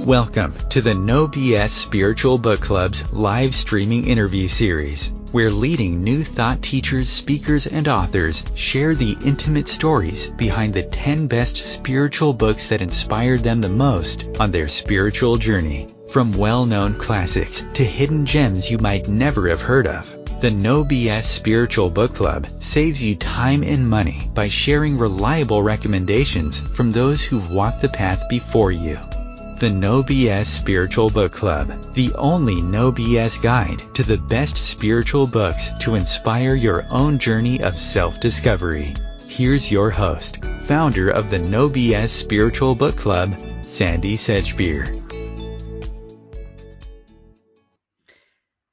Welcome to the No BS Spiritual Book Club's live streaming interview series, where leading new thought teachers, speakers, and authors share the intimate stories behind the 10 best spiritual books that inspired them the most on their spiritual journey. From well-known classics to hidden gems you might never have heard of, the No BS Spiritual Book Club saves you time and money by sharing reliable recommendations from those who've walked the path before you. The No BS Spiritual Book Club, the only no BS guide to the best spiritual books to inspire your own journey of self-discovery. Here's your host, founder of the No BS Spiritual Book Club, Sandie Sedgbeer.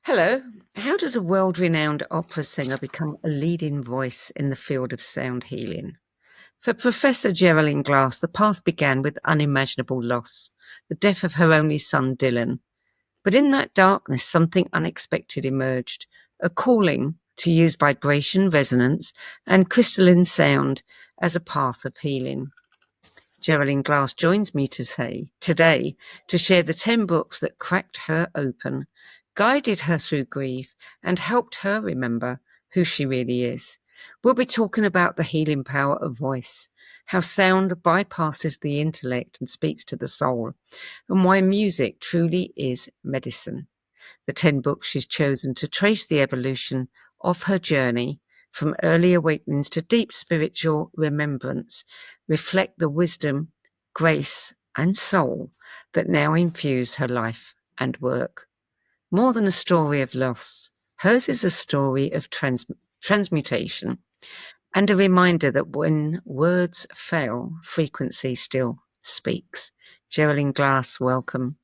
Hello. How does a world-renowned opera singer become a leading voice in the field of sound healing? For Professor Jeralyn Glass, the path began with unimaginable loss, the death of her only son, Dylan. But in that darkness, something unexpected emerged, a calling to use vibration, resonance, and crystalline sound as a path of healing. Jeralyn Glass joins me today to share the 10 books that cracked her open, guided her through grief, and helped her remember who she really is. We'll be talking about the healing power of voice, how sound bypasses the intellect and speaks to the soul, and why music truly is medicine. The 10 books she's chosen to trace the evolution of her journey from early awakenings to deep spiritual remembrance reflect the wisdom, grace, and soul that now infuse her life and work. More than a story of loss, hers is a story of transmutation and a reminder that when words fail, frequency still speaks. Jeralyn Glass, welcome.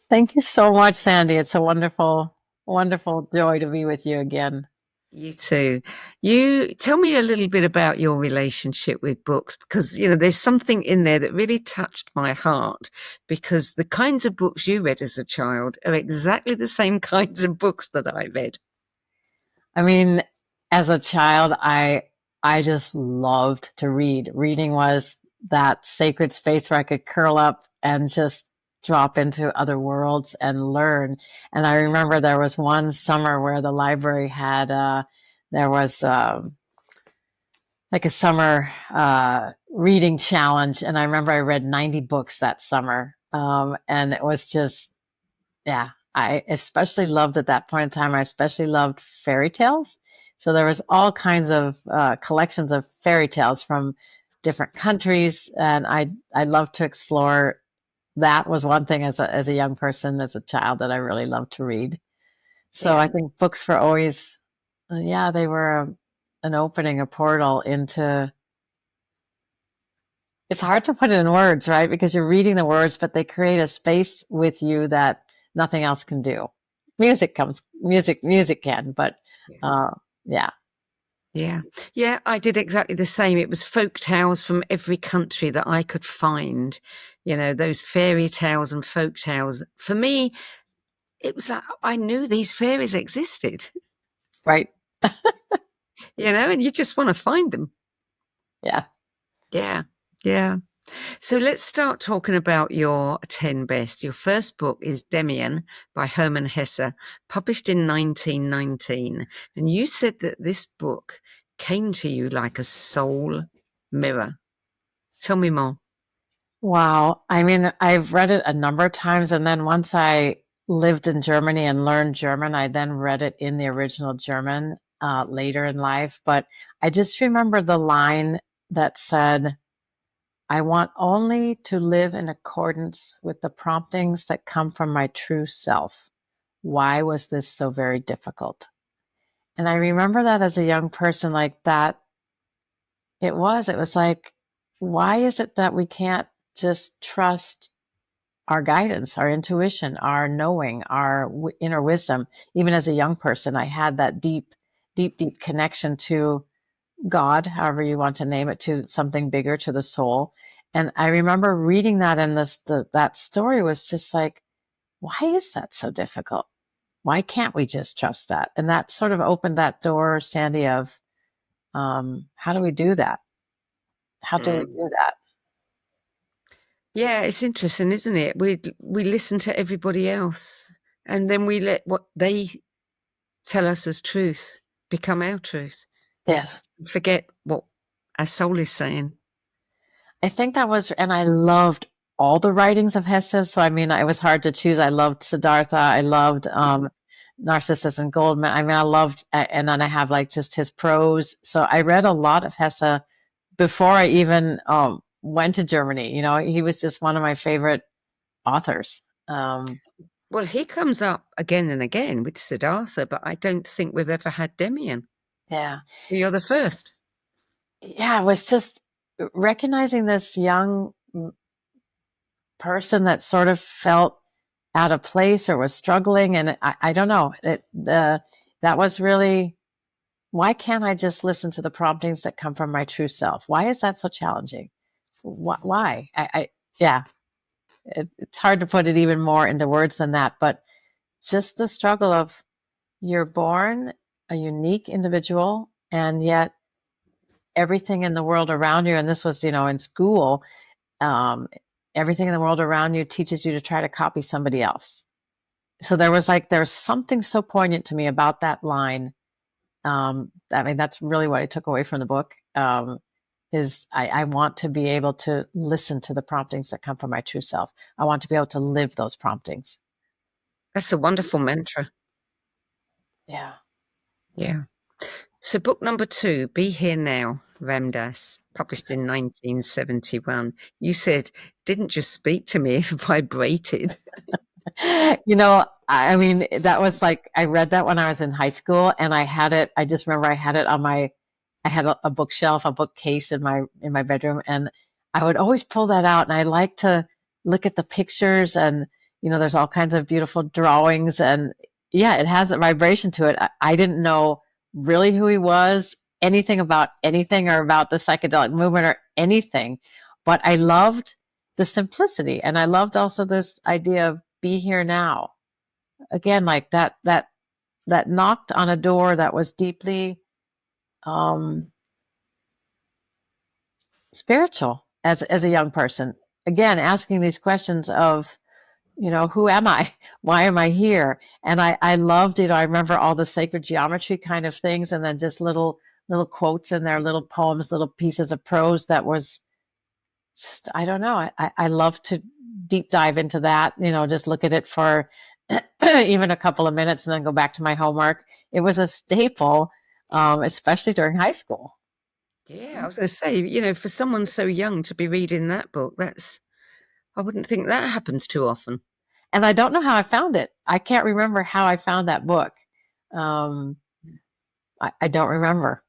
Thank you so much, Sandie. It's a wonderful, wonderful joy to be with you again. You too. You tell me a little bit about your relationship with books, because, there's something in there that really touched my heart, because the kinds of books you read as a child are exactly the same kinds of books that I read. I mean, as a child, I just loved to read. Reading was that sacred space where I could curl up and just drop into other worlds and learn. And I remember there was one summer where the library had, there was like a summer reading challenge. And I remember I read 90 books that summer. And it was just, yeah, I especially loved at that point in time, I especially loved fairy tales. So there was all kinds of collections of fairy tales from different countries. And I loved to explore. That was one thing as a young person, as a child, that I really loved to read. So yeah. I think books were always, they were an opening, a portal into, it's hard to put it in words, right? Because you're reading the words, but they create a space with you that nothing else can do. Music can, but yeah. Yeah, I did exactly the same. It was folk tales from every country that I could find, those fairy tales and folk tales. For me, it was like I knew these fairies existed. Right. And you just want to find them. Yeah. So let's start talking about your 10 best. Your first book is Demian by Hermann Hesse, published in 1919. And you said that this book came to you like a soul mirror. Tell me more. Wow. I mean, I've read it a number of times. And then once I lived in Germany and learned German, I then read it in the original German later in life. But I just remember the line that said, I want only to live in accordance with the promptings that come from my true self. Why was this so very difficult? And I remember that as a young person, like that, it was like, why is it that we can't just trust our guidance, our intuition, our knowing, our inner wisdom? Even as a young person, I had that deep, deep, deep connection to God, however you want to name it, to something bigger, to the soul. And I remember reading that, and that story was just like, why is that so difficult? Why can't we just trust that? And that sort of opened that door, Sandie, of how do we do that? How do we do that? Yeah, it's interesting, isn't it? We listen to everybody else, and then we let what they tell us as truth become our truth. Yes. Forget what our soul is saying. I think that was, and I loved all the writings of Hesse. So, I mean, it was hard to choose. I loved Siddhartha. I loved Narcissus and Goldman. I mean, I loved, and then I have like just his prose. So I read a lot of Hesse before I even went to Germany. You know, he was just one of my favorite authors. Well, he comes up again and again with Siddhartha, but I don't think we've ever had Demian. Yeah. You're the first. Yeah, it was just recognizing this young person that sort of felt out of place or was struggling. And I don't know, that was really, why can't I just listen to the promptings that come from my true self? Why is that so challenging? Why? Yeah, it's hard to put it even more into words than that, but just the struggle of, you're born a unique individual, and yet everything in the world around you, and this was, in school, um, everything in the world around you teaches you to try to copy somebody else. So there's something so poignant to me about that line. I mean, that's really what I took away from the book. Is I want to be able to listen to the promptings that come from my true self. I want to be able to live those promptings. That's a wonderful mantra. Yeah. Yeah. So book number 2, Be Here Now, Ramdas, published in 1971. You said, didn't just speak to me, it vibrated. I mean, that was like, I read that when I was in high school, and I just remember I had it I had a bookshelf, a bookcase in my bedroom, and I would always pull that out, and I like to look at the pictures, and, there's all kinds of beautiful drawings, and yeah, it has a vibration to it. I didn't know really who he was, anything about anything, or about the psychedelic movement or anything, but I loved the simplicity, and I loved also this idea of be here now. Again, like that knocked on a door that was deeply spiritual as a young person. Again, asking these questions of, who am I? Why am I here? And I loved it. I remember all the sacred geometry kind of things, and then just little quotes in there, little poems, little pieces of prose that was just, I don't know. I love to deep dive into that, just look at it for even a couple of minutes and then go back to my homework. It was a staple, especially during high school. Yeah, I was going to say, for someone so young to be reading that book, I wouldn't think that happens too often. And I don't know how I found it. I can't remember how I found that book. I don't remember.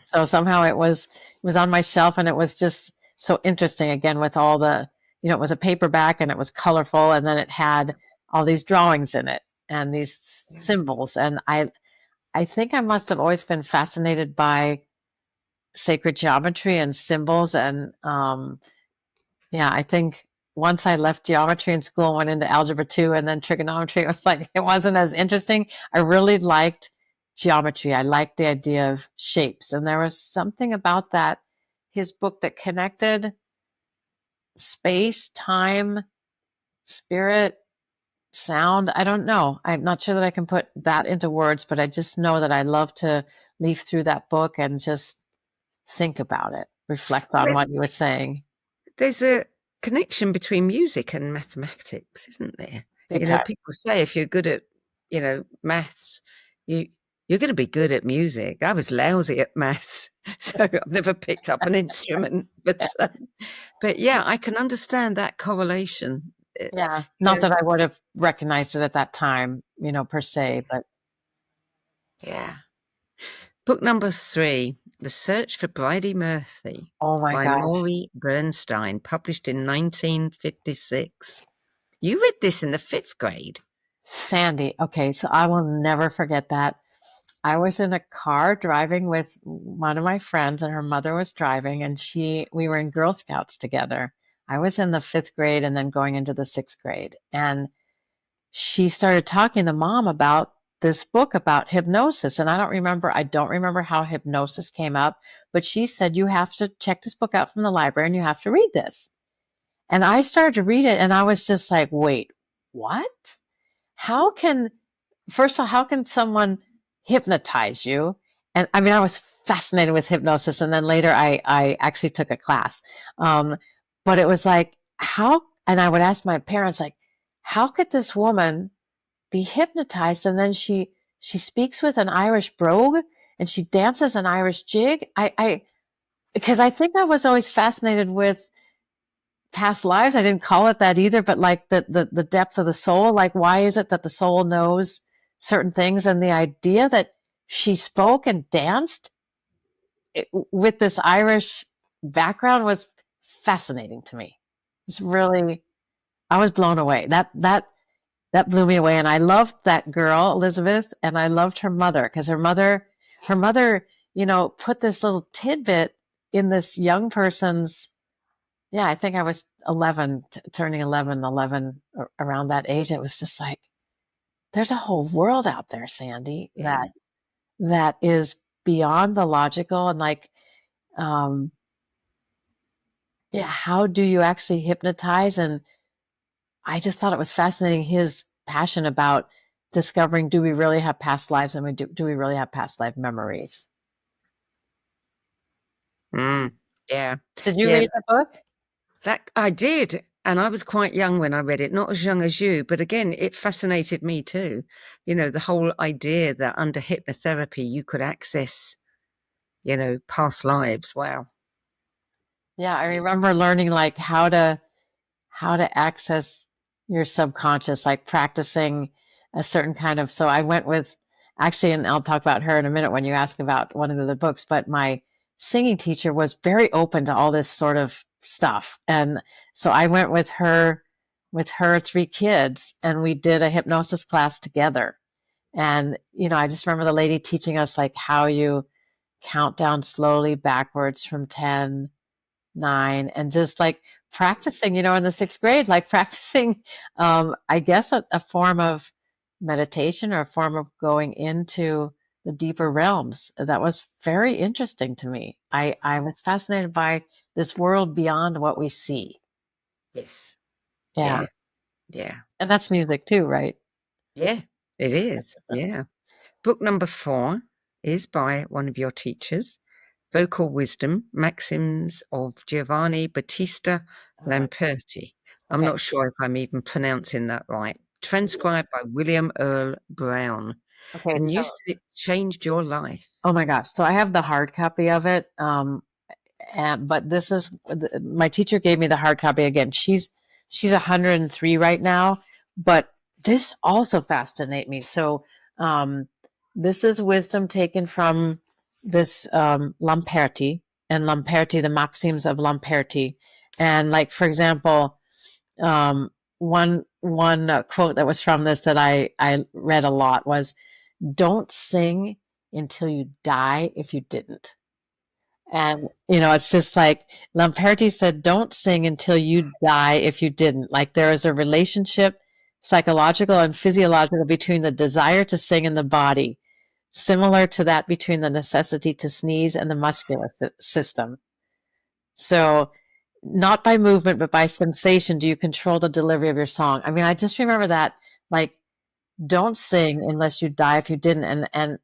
So somehow it was on my shelf, and it was just so interesting, again, with all the, it was a paperback, and it was colorful, and then it had all these drawings in it and these symbols. And I think I must have always been fascinated by sacred geometry and symbols. And yeah, I think once I left geometry in school and went into algebra 2 and then trigonometry, it was like, it wasn't as interesting. I really liked geometry. I liked the idea of shapes. And there was something about that, his book, that connected space, time, spirit, sound. I don't know. I'm not sure that I can put that into words, but I just know that I love to leaf through that book and just think about it, reflect on what you were saying. There's a connection between music and mathematics, isn't there? People say if you're good at, maths, you're going to be good at music. I was lousy at maths, so I've never picked up an instrument. But yeah, I can understand that correlation. Yeah, not that I would have recognized it at that time, per se, but yeah. Book number 3, The Search for Bridey Murthy. Oh my by gosh. Maury Bernstein, published in 1956. You read this in the 5th grade. Sandie. Okay, so I will never forget that. I was in a car driving with one of my friends, and her mother was driving, and we were in Girl Scouts together. I was in the 5th grade and then going into the 6th grade. And she started talking to Mom about this book about hypnosis. And I don't remember how hypnosis came up, but she said, you have to check this book out from the library and you have to read this. And I started to read it and I was just like, wait, what? First of all, how can someone hypnotize you? And I mean, I was fascinated with hypnosis. And then later I actually took a class. But it was like, and I would ask my parents, like, how could this woman be hypnotized? And then she speaks with an Irish brogue and she dances an Irish jig. Because I think I was always fascinated with past lives. I didn't call it that either, but like the depth of the soul. Like, why is it that the soul knows certain things? And the idea that she spoke and danced with this Irish background was fascinating to me. It's really, I was blown away. That blew me away. And I loved that girl, Elizabeth, and I loved her mother, because her mother, put this little tidbit in this young person's, I think I was 11, turning 11, around that age. It was just like, there's a whole world out there, Sandie, that is beyond the logical. And like, how do you actually hypnotize? And I just thought it was fascinating, his passion about discovering, do we really have past lives, and do we really have past life memories? Yeah. Did you read the book? That I did, and I was quite young when I read it, not as young as you, but again, it fascinated me too. The whole idea that under hypnotherapy you could access, past lives. Wow. Yeah, I remember learning like how to access your subconscious, like practicing a certain kind of. So I went with, actually, and I'll talk about her in a minute when you ask about one of the other books, but my singing teacher was very open to all this sort of stuff. And so I went with her 3 kids, and we did a hypnosis class together. And, I just remember the lady teaching us like how you count down slowly backwards from 10, 9, and just like practicing, in the 6th grade, like practicing, I guess a form of meditation, or a form of going into the deeper realms. That was very interesting to me. I was fascinated by this world beyond what we see. Yes. Yeah. Yeah. And that's music too, right? Yeah, it is. Yeah. Book number 4 is by one of your teachers, Vocal Wisdom, Maxims of Giovanni Battista Lamperti. I'm Okay. not sure if I'm even pronouncing that right. Transcribed by William Earl Brown. Okay. And you So, said it changed your life. oh my gosh. So I have the hard copy of it. But this is, my teacher gave me the hard copy again. She's 103 right now, but this also fascinates me. So, this is wisdom taken from this, Lamperti, and Lamperti, the maxims of Lamperti. And like, for example, one quote that was from this that I read a lot was, don't sing until you die if you didn't. And, it's just like Lamperti said, don't sing until you die if you didn't. Like, there is a relationship, psychological and physiological, between the desire to sing and the body, similar to that between the necessity to sneeze and the muscular system. So, not by movement, but by sensation, do you control the delivery of your song. I mean, I just remember that, like, don't sing unless you die if you didn't. And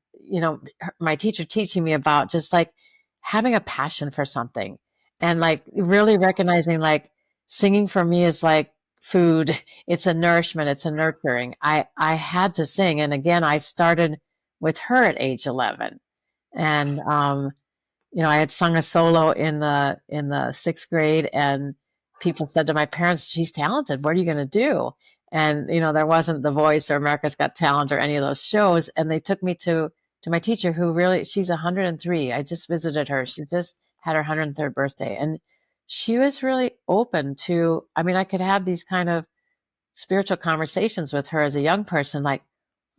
my teacher teaching me about just like having a passion for something, and like really recognizing like singing for me is like food. It's a nourishment, it's a nurturing. I had to sing, and again I started with her at age 11. And I had sung a solo in the 6th grade, and people said to my parents, she's talented, what are you going to do? And there wasn't The Voice or America's Got Talent or any of those shows, and they took me to my teacher, who really, she's 103. I just visited her. She just had her 103rd birthday, and she was really open to, I mean, I could have these kind of spiritual conversations with her as a young person, like,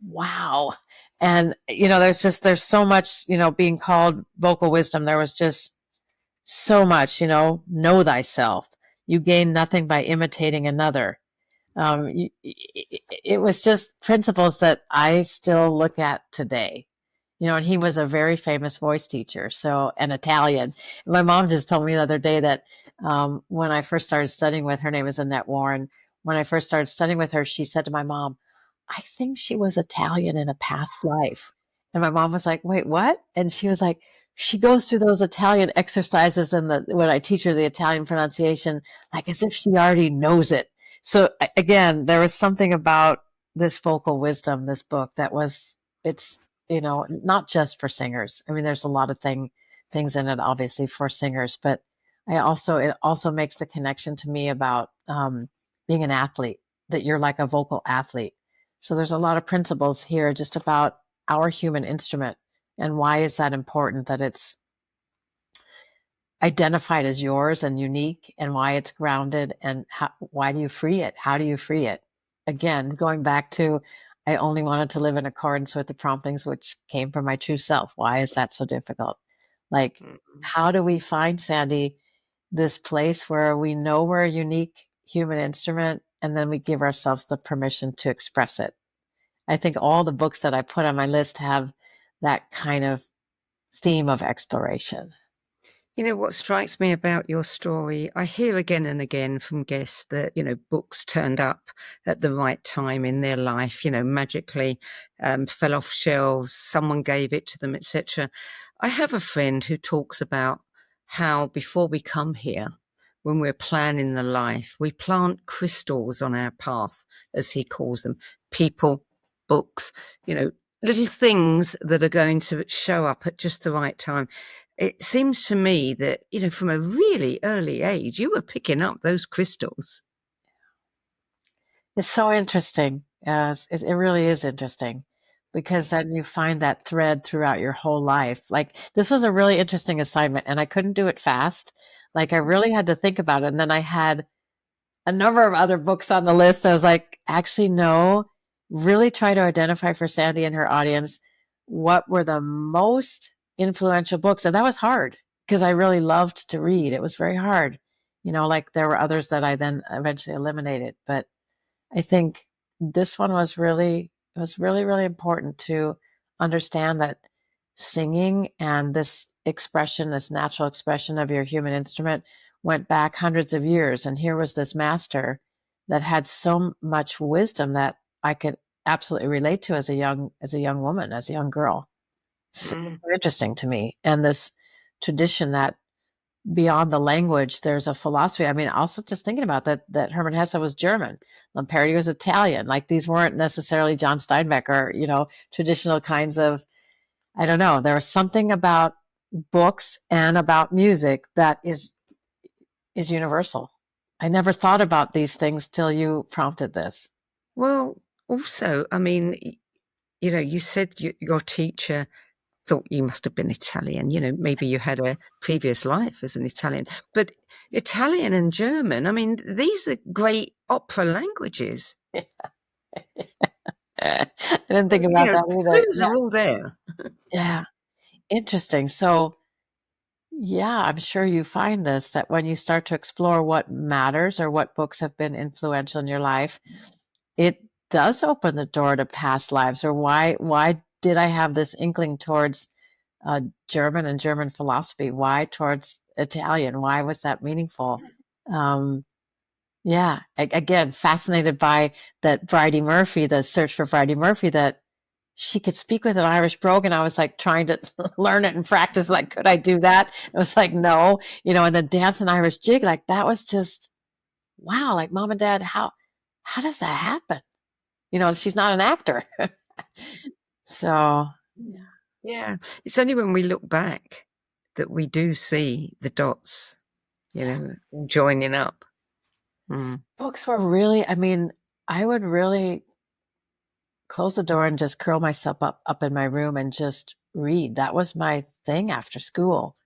wow. And there's so much, being called vocal wisdom. There was just so much, know thyself, you gain nothing by imitating another. It was just principles that I still look at today. And he was a very famous voice teacher, so, an Italian. My mom just told me the other day that When I first started studying with her, name is Annette Warren. When I first started studying with her, she said to my mom, I think she was Italian in a past life. And my mom was like, wait, what? And she was like, she goes through those Italian exercises and when I teach her the Italian pronunciation, like as if she already knows it. So again, there was something about this vocal wisdom, this book it's, not just for singers. I mean, there's a lot of things in it, obviously for singers, but it also makes the connection to me about, being an athlete, that you're like a vocal athlete. So there's a lot of principles here just about our human instrument and why is that important that it's identified as yours and unique, and why it's grounded, and why do you free it? How do you free it? Again, going back to, I only wanted to live in accordance with the promptings which came from my true self. Why is that so difficult? Like, how do we find, Sandie, this place where we know we're a unique human instrument and then we give ourselves the permission to express it? I think all the books that I put on my list have that kind of theme of exploration. You know, what strikes me about your story, I hear again and again from guests that, books turned up at the right time in their life, magically fell off shelves, someone gave it to them, etc. I have a friend who talks about how before we come here, when we're planning the life, we plant crystals on our path, as he calls them, people, books, little things that are going to show up at just the right time. It seems to me that, from a really early age, you were picking up those crystals. It's so interesting. It really is interesting, because then you find that thread throughout your whole life. Like, this was a really interesting assignment and I couldn't do it fast. Like, I really had to think about it. And then I had a number of other books on the list. I was like, actually, no, really try to identify for Sandie and her audience what were the most influential books. And that was hard because I really loved to read. It was very hard. Like there were others that I then eventually eliminated. But I think this one was really, really important to understand that singing and this expression, this natural expression of your human instrument, went back hundreds of years. And here was this master that had so much wisdom that I could absolutely relate to as a young woman, as a young girl. So interesting to me. And this tradition that beyond the language, there's a philosophy. I mean, also just thinking about that Hermann Hesse was German, Lamperti was Italian. Like, these weren't necessarily John Steinbeck or, traditional kinds of, I don't know. There was something about books and about music that is universal. I never thought about these things till you prompted this. Well, also, I mean, you said your teacher thought you must have been Italian. Maybe you had a previous life as an Italian. But Italian and German, I mean, these are great opera languages. I didn't think about that either. Clues are all there. Yeah. Interesting. So, yeah, I'm sure you find this, that when you start to explore what matters or what books have been influential in your life, it does open the door to past lives. Or why did I have this inkling towards German and German philosophy? Why towards Italian? Why was that meaningful? Yeah, again, fascinated by that Bridey Murphy, the search for Bridey Murphy, that she could speak with an Irish brogue, and I was like trying to learn it and practice. Like, could I do that? It was like, no, and then dance an Irish jig. Like, that was just, wow. Like, mom and dad, how does that happen? She's not an actor. So, yeah. It's only when we look back that we do see the dots, joining up. Books were really, I mean, I would really close the door and just curl myself up in my room and just read. That was my thing after school.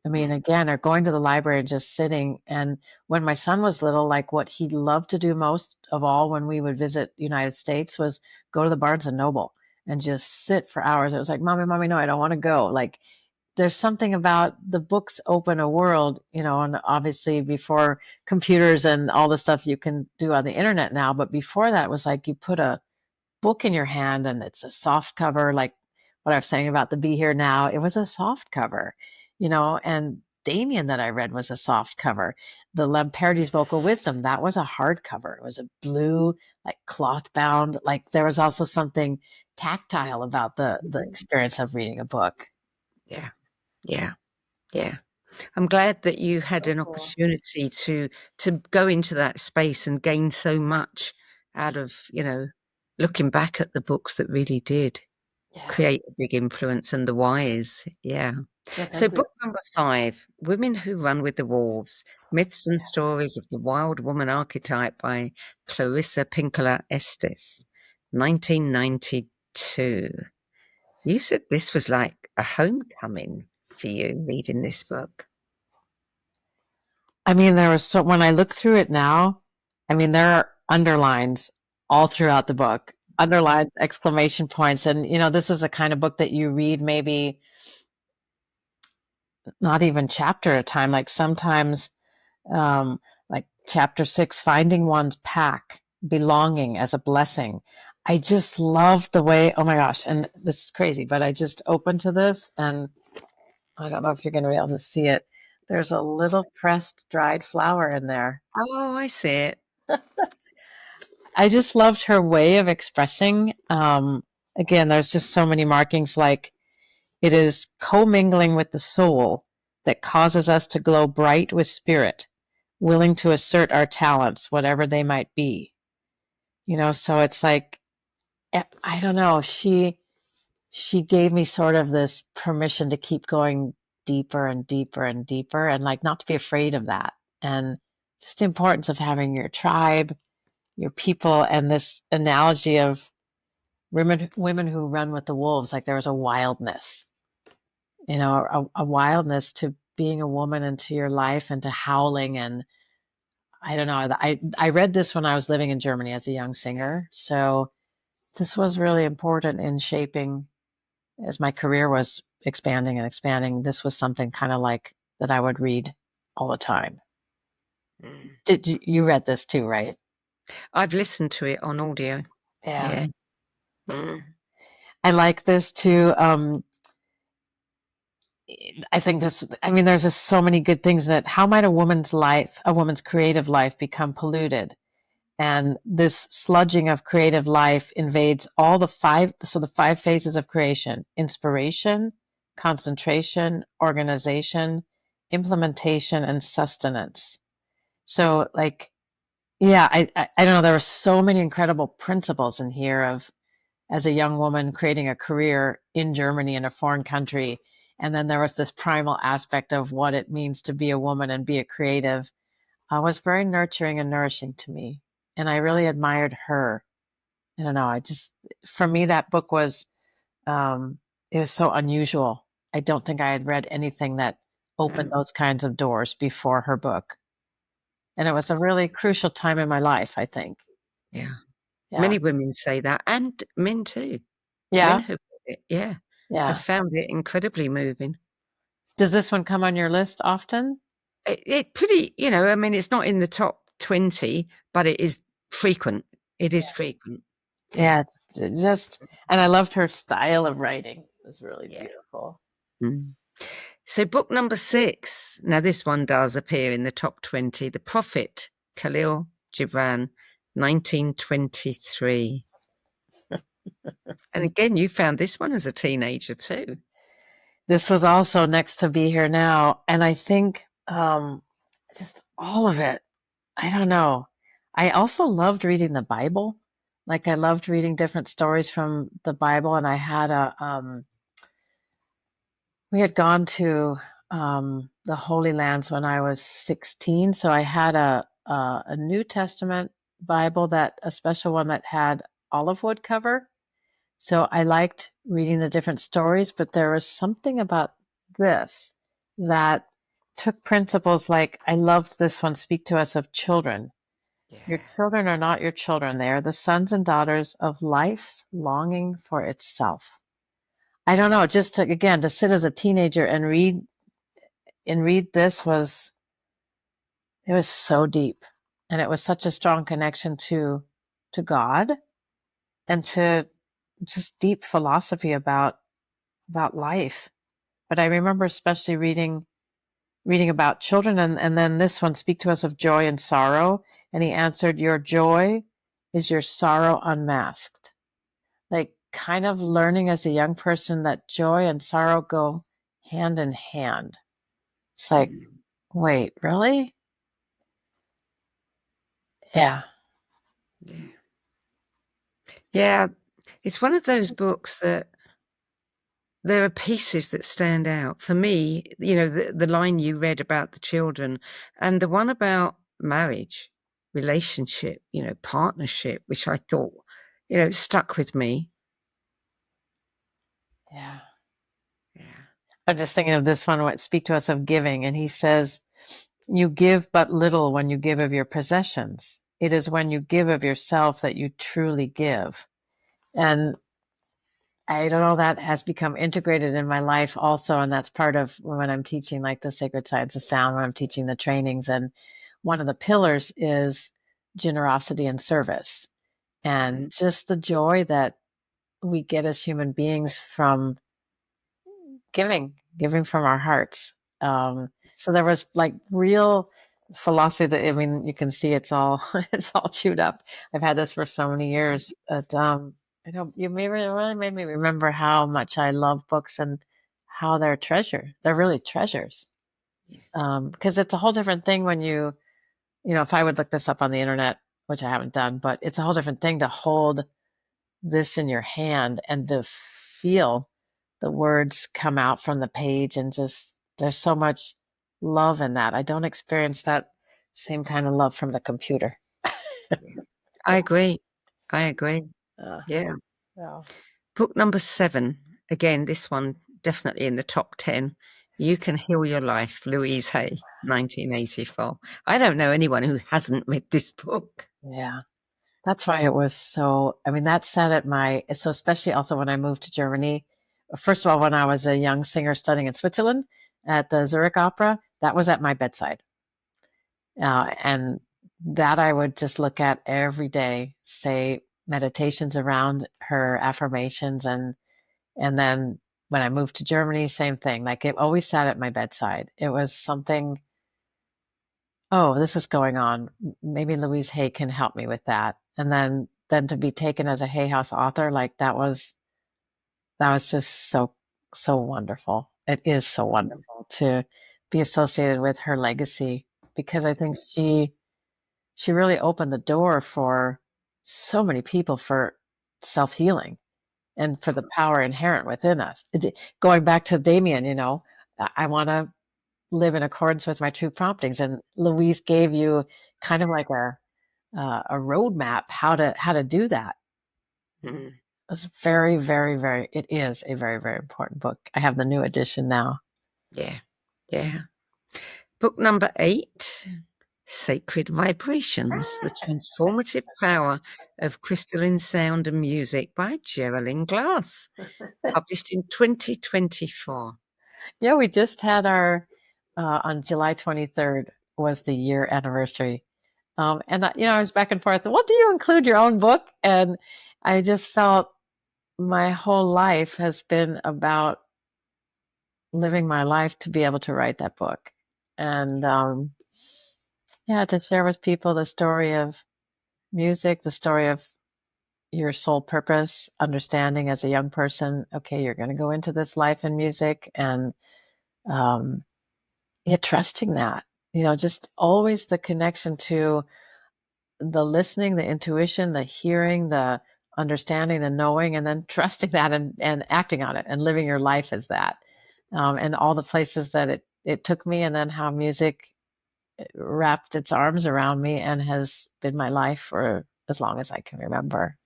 I mean, again, or going to the library and just sitting. And when my son was little, like, what he loved to do most of all when we would visit the United States was go to the Barnes and Noble and just sit for hours. It was like, mommy, no, I don't want to go. Like, there's something about the books open a world, and obviously before computers and all the stuff you can do on the internet now. But before that, it was like you put a book in your hand and it's a soft cover, like what I was saying about the Be Here Now. It was a soft cover, and Demian that I read was a soft cover. The Lamperti's Vocal Wisdom, that was a hardcover. It was a blue, like cloth bound. Like there was also something tactile about the experience of reading a book. Yeah, yeah, yeah. I'm glad that you had an Cool. opportunity to go into that space and gain so much out of, looking back at the books that really did create a big influence, and the whys. Yeah. So book number 5, Women Who Run with the Wolves, Myths and Stories of the Wild Woman Archetype by Clarissa Pinkola Estes, 1992. You said this was like a homecoming for you, reading this book. I mean, when I look through it now, I mean, there are underlines all throughout the book, underlines, exclamation points. And, this is a kind of book that you read maybe not even chapter at a time, like sometimes, like chapter 6, finding one's pack, belonging as a blessing. I just loved the way, oh my gosh, and this is crazy, but I just opened to this and I don't know if you're going to be able to see it. There's a little pressed dried flower in there. Oh, I see it. I just loved her way of expressing. Again, there's just so many markings, like it is commingling with the soul that causes us to glow bright with spirit, willing to assert our talents, whatever they might be. So it's like, I don't know, she gave me sort of this permission to keep going deeper and deeper and deeper, and like not to be afraid of that. And just the importance of having your tribe, your people, and this analogy of women who run with the wolves. Like there was a wildness, a wildness to being a woman into your life and to howling. And I don't know, I read this when I was living in Germany as a young singer. So this was really important in shaping, as my career was expanding and expanding. This was something kind of like that I would read all the time. Did you read this too, right? I've listened to it on audio. Yeah. Mm. I like this too. I think there's just so many good things in it. How might a woman's creative life become polluted? And this sludging of creative life invades all the 5 phases of creation: inspiration, concentration, organization, implementation, and sustenance. So like, yeah, I don't know, there were so many incredible principles in here of, as a young woman creating a career in Germany, in a foreign country. And then there was this primal aspect of what it means to be a woman and be a creative. Was very nurturing and nourishing to me. And I really admired her. I don't know. For me, that book was, it was so unusual. I don't think I had read anything that opened those kinds of doors before her book. And it was a really crucial time in my life, I think. Yeah. Yeah. Many women say that, and men too. Yeah. Men who have found it incredibly moving. Does this one come on your list often? It pretty, it's not in the top 20, but it is frequent. It is frequent. Yeah, and I loved her style of writing. It was really beautiful. Mm. So book number 6, now this one does appear in the top 20, The Prophet, Khalil Gibran, 1923. And again, you found this one as a teenager too. This was also next to Be Here Now. And I think just all of it, I don't know. I also loved reading the Bible. Like I loved reading different stories from the Bible. And I had we had gone to the Holy Lands when I was 16. So I had a New Testament Bible, a special one that had olive wood cover. So I liked reading the different stories, but there was something about this that took principles like, I loved this one, Speak to Us of Children. Yeah. Your children are not your children. They are the sons and daughters of life's longing for itself. I don't know, just to sit as a teenager and read this was so deep. And it was such a strong connection to God and to just deep philosophy about life. But I remember especially reading reading about children, and then this one, speak to us of joy and sorrow. And he answered, your joy is your sorrow unmasked. Like kind of learning as a young person that joy and sorrow go hand in hand. It's like, wait, really? Yeah. Yeah. It's one of those books that there are pieces that stand out. For me, the line you read about the children and the one about marriage, relationship, partnership, which I thought, stuck with me. Yeah. Yeah. I'm just thinking of this one, what speak to us of giving. And he says, you give but little when you give of your possessions. It is when you give of yourself that you truly give. And I don't know, that has become integrated in my life also. And that's part of when I'm teaching like the sacred science of sound, when I'm teaching the trainings. And one of the pillars is generosity and service. And just the joy that we get as human beings from giving from our hearts. So there was like real philosophy that, I mean, you can see it's all it's all chewed up. I've had this for so many years, but I know you really made me remember how much I love books and how they're treasure. They're really treasures. Because it's a whole different thing when if I would look this up on the internet, which I haven't done, but it's a whole different thing to hold this in your hand and to feel the words come out from the page, and just there's so much love in that. I don't experience that same kind of love from the computer. I agree. Yeah. Yeah. Book number 7. Again, this one definitely in the top 10. You Can Heal Your Life, Louise Hay, 1984. I don't know anyone who hasn't read this book. Yeah. That's why it was so, I mean, that sat at so especially also when I moved to Germany. First of all, when I was a young singer studying in Switzerland at the Zurich Opera, that was at my bedside. And that I would just look at every day, say meditations around her affirmations. And then when I moved to Germany, same thing. Like it always sat at my bedside. It was something, oh, this is going on. Maybe Louise Hay can help me with that. And then to be taken as a Hay House author, like that was just so wonderful. It is so wonderful to be associated with her legacy, because I think she really opened the door for so many people for self-healing and for the power inherent within us. Going back to Demian, I want to live in accordance with my true promptings. And Louise gave you kind of like a roadmap how to do that. Mm. It's very, very, very, it is a very, very important book. I have the new edition now. Yeah. Book number 8, Sacred Vibrations, The Transformative Power of Crystalline Sound and Music by Jeralyn Glass, published in 2024. Yeah, we just had our, on July 23rd was the year anniversary. And I was back and forth. Well, do you include your own book? And I just felt my whole life has been about living my life to be able to write that book. And to share with people the story of music, the story of your soul purpose, understanding as a young person, okay, you're going to go into this life in music, and trusting that, just always the connection to the listening, the intuition, the hearing, the understanding, the knowing, and then trusting that and acting on it and living your life as that. And all the places that it took me, and then how music wrapped its arms around me and has been my life for as long as I can remember.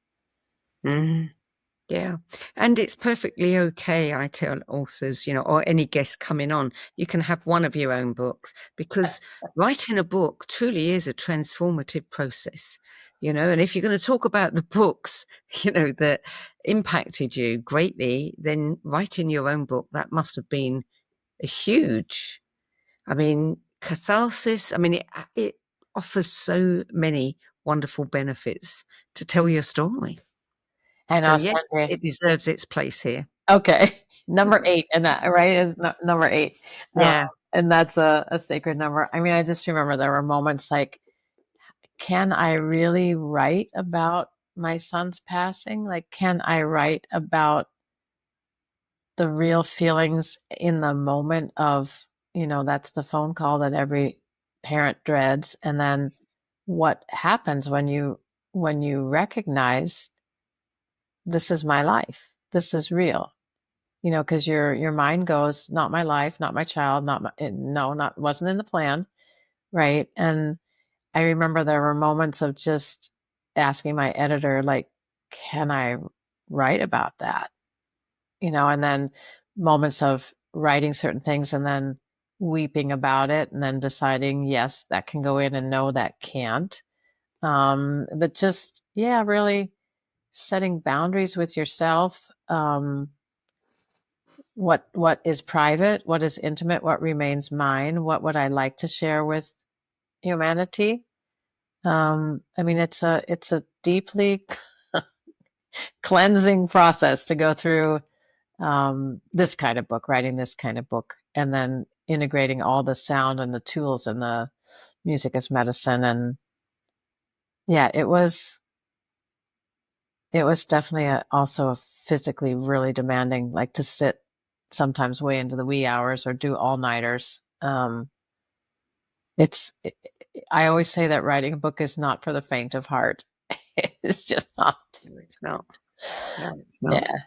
Yeah. And it's perfectly okay, I tell authors, or any guest coming on, you can have one of your own books, because writing a book truly is a transformative process, and if you're going to talk about the books, that impacted you greatly, then writing your own book, that must have been a huge, catharsis. It offers so many wonderful benefits to tell your story. And so yes, it deserves its place here. Okay. Number 8, and that right is number 8. Yeah. And that's a sacred number. I mean, I just remember there were moments like, can I really write about my son's passing? Like, can I write about the real feelings in the moment of, that's the phone call that every parent dreads. And then what happens when you recognize this is my life, this is real, because your mind goes, not my life, not my child, not my, no, not, wasn't in the plan, right? And I remember there were moments of just asking my editor, like, can I write about that? And then moments of writing certain things and then weeping about it and then deciding, yes, that can go in and no, that can't. But just, yeah, really setting boundaries with yourself. What is private, what is intimate, what remains mine, what would I like to share with humanity? I mean, it's a deeply cleansing process to go through this kind of book, writing this kind of book, and then integrating all the sound and the tools and the music as medicine. And yeah, it was definitely also physically really demanding, like to sit sometimes way into the wee hours or do all-nighters. I always say that writing a book is not for the faint of heart. It's just not. It's not. No, it's not. Yeah.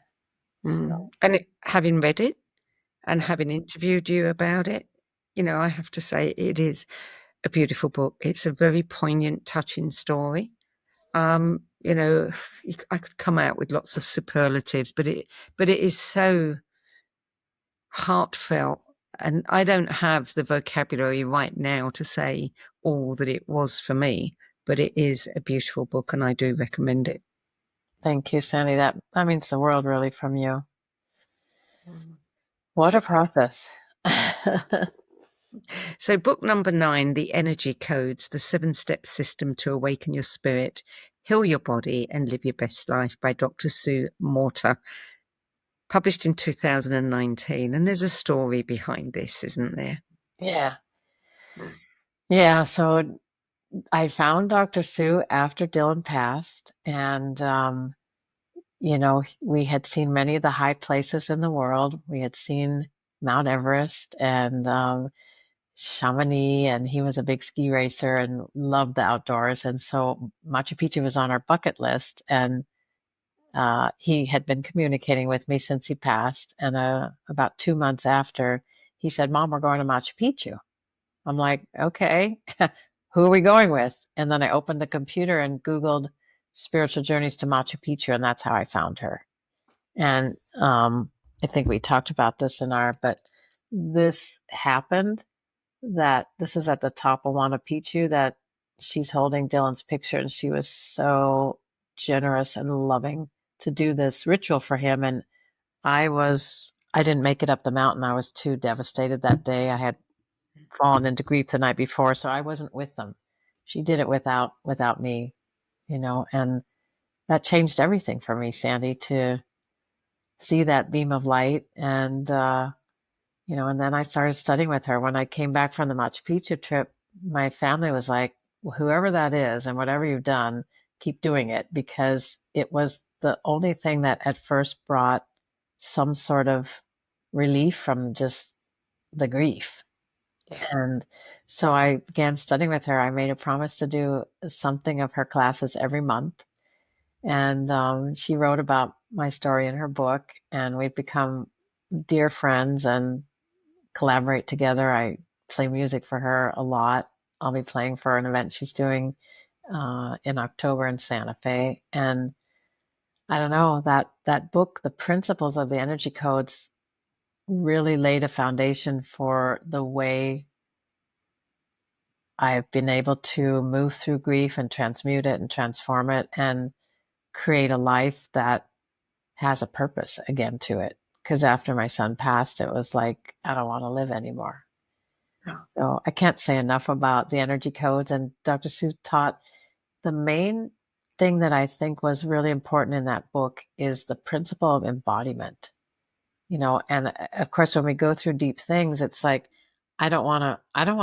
So. And having read it and having interviewed you about it, I have to say it is a beautiful book. It's a very poignant, touching story. I could come out with lots of superlatives, but it is so heartfelt, and I don't have the vocabulary right now to say all that it was for me, but it is a beautiful book and I do recommend it. Thank you, Sandie. That means the world, really, from you. What a process. So book number 9, The Energy Codes, the 7-step system to awaken your spirit, heal your body and live your best life, by Dr. Sue Morter, published in 2019. And there's a story behind this, isn't there? Yeah. Yeah. So I found Dr. Sue after Dylan passed, and, we had seen many of the high places in the world. We had seen Mount Everest and Chamonix, and he was a big ski racer and loved the outdoors. And so Machu Picchu was on our bucket list, and he had been communicating with me since he passed. And about 2 months after, he said, "Mom, we're going to Machu Picchu." I'm like, okay, who are we going with? And then I opened the computer and Googled spiritual journeys to Machu Picchu, and that's how I found her. And I think we talked about this but this happened, that this is at the top of Machu Picchu, that she's holding Dylan's picture, and she was so generous and loving to do this ritual for him. And I didn't make it up the mountain. I was too devastated that day. I had fallen into grief the night before, so I wasn't with them. She did it without me, and that changed everything for me, Sandie, to see that beam of light. And and then I started studying with her. When I came back from the Machu Picchu trip, my family was like, well, whoever that is and whatever you've done, keep doing it, because it was the only thing that at first brought some sort of relief from just the grief. And so I began studying with her. I made a promise to do something of her classes every month. And she wrote about my story in her book, and we've become dear friends and collaborate together. I play music for her a lot. I'll be playing for an event she's doing in October in Santa Fe. And I don't know, that book, The Principles of the Energy Codes, really laid a foundation for the way I've been able to move through grief and transmute it and transform it and create a life that has a purpose again to it. Because after my son passed, it was like, I don't want to live anymore. So I can't say enough about the energy codes. And Dr. Sue taught, the main thing that I think was really important in that book is the principle of embodiment. And of course, when we go through deep things, it's like, I don't want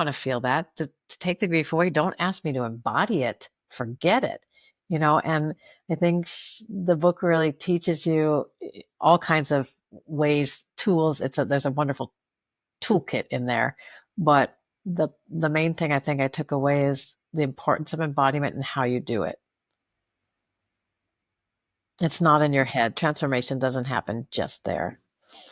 to feel that. To take the grief away, don't ask me to embody it. Forget it. And I think the book really teaches you all kinds of ways, tools. There's a wonderful toolkit in there, but the main thing I think I took away is the importance of embodiment and how you do it. It's not in your head. Transformation doesn't happen just there.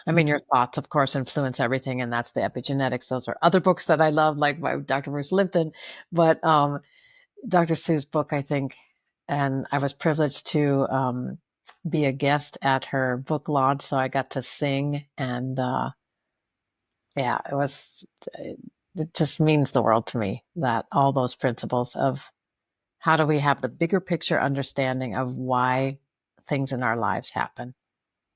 I mean, your thoughts, of course, influence everything, and that's the epigenetics. Those are other books that I love, like by Dr. Bruce Lipton. But Dr. Sue's book, I think, and I was privileged to be a guest at her book launch, so I got to sing, and yeah, it just means the world to me, that all those principles of how do we have the bigger picture understanding of why things in our lives happen.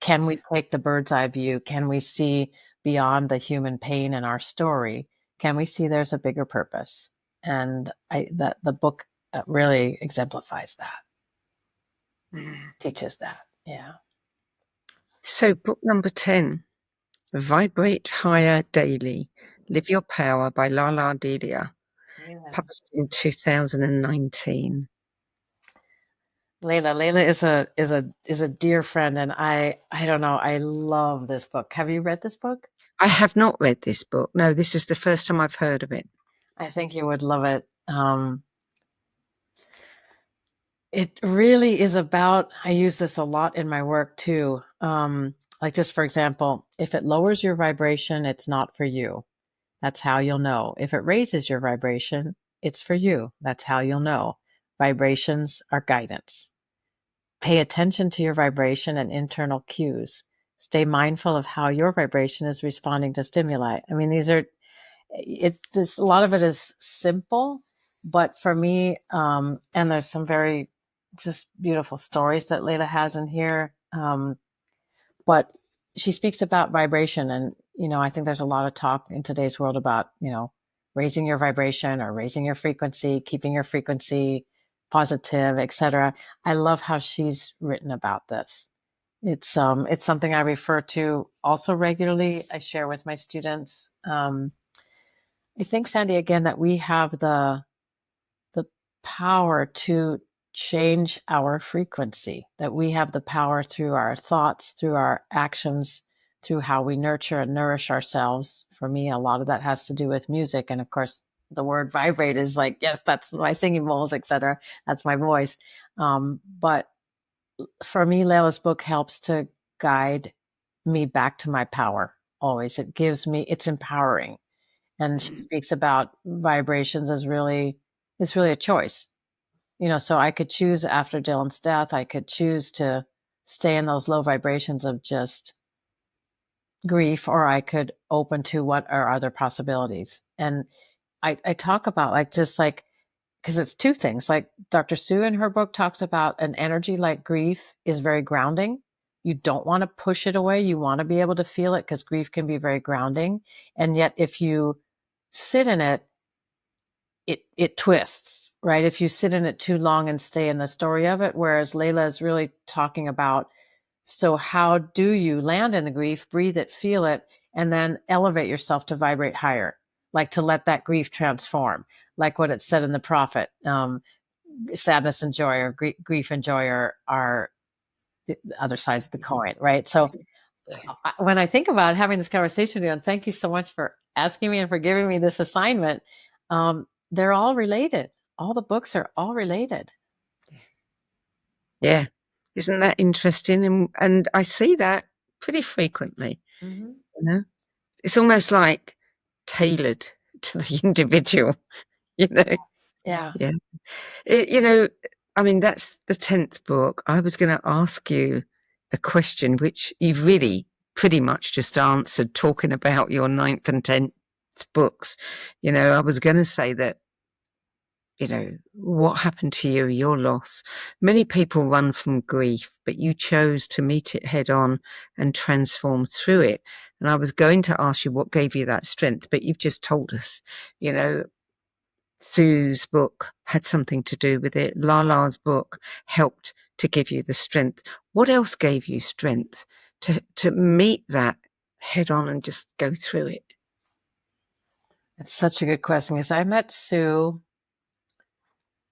Can we take the bird's eye view? Can we see beyond the human pain in our story? Can we see there's a bigger purpose? And the book really exemplifies that, teaches that. Yeah. So book number 10, Vibrate Higher Daily, Live Your Power by Lala Delia, published in 2019. Layla is a dear friend, and I don't know, I love this book. Have you read this book? I have not read this book. No, this is the first time I've heard of it. I think you would love it. It really is about, I use this a lot in my work too. Like just for example, if it lowers your vibration, it's not for you. That's how you'll know. If it raises your vibration, it's for you. That's how you'll know. Vibrations are guidance. Pay attention to your vibration and internal cues. Stay mindful of how your vibration is responding to stimuli. I mean, a lot of it is simple, but for me, and there's some very just beautiful stories that Layla has in here. But she speaks about vibration, and I think there's a lot of talk in today's world about raising your vibration or raising your frequency, keeping your frequency positive, etc. I love how she's written about this. It's something I refer to also regularly. I share with my students. I think, Sandie, again, that we have the power to change our frequency, that we have the power through our thoughts, through our actions, through how we nurture and nourish ourselves. For me, a lot of that has to do with music. And of course, the word vibrate is like, yes, that's my singing bowls, etc. That's my voice. But for me, Layla's book helps to guide me back to my power always. It's empowering. And she speaks about vibrations as it's really a choice. So I could choose after Dylan's death, I could choose to stay in those low vibrations of just grief, or I could open to what are other possibilities. And I talk about because it's two things. Like Dr. Sue in her book talks about an energy like grief is very grounding. You don't want to push it away. You want to be able to feel it because grief can be very grounding. And yet if you sit in it, it twists, right? If you sit in it too long and stay in the story of it, whereas Layla is really talking about, so how do you land in the grief, breathe it, feel it, and then elevate yourself to vibrate higher, like to let that grief transform, like what it said in the prophet, sadness and joy, or grief and joy are the other sides of the coin, right? So when I think about having this conversation with you, and thank you so much for asking me and for giving me this assignment, they're all related. All the books are all related. Yeah. Isn't that interesting? And I see that pretty frequently. Mm-hmm. It's almost like tailored to the individual, Yeah. Yeah. I mean, that's the 10th book. I was going to ask you a question, which you've really pretty much just answered, talking about your 9th and 10th books. I was going to say that, what happened to you, your loss. Many people run from grief, but you chose to meet it head on and transform through it. And I was going to ask you what gave you that strength, but you've just told us, Sue's book had something to do with it. Lala's book helped to give you the strength. What else gave you strength to meet that head on and just go through it? It's such a good question because I met Sue.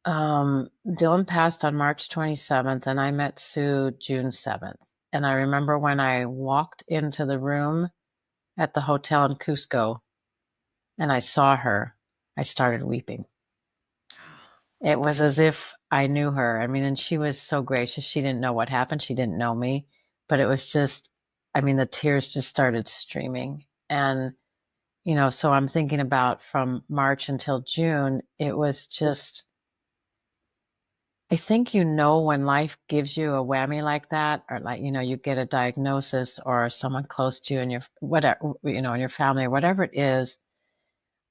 Dylan passed on March 27th, and I met Sue June 7th. And I remember when I walked into the room at the hotel in Cusco and I saw her, I started weeping. It was as if I knew her. I mean, and she was so gracious. She didn't know what happened. She didn't know me, but it was just, I mean, the tears just started streaming. And, so I'm thinking about from March until June, it was just, I think, when life gives you a whammy like that, or like, you get a diagnosis or someone close to you and your, whatever, in your family or whatever it is,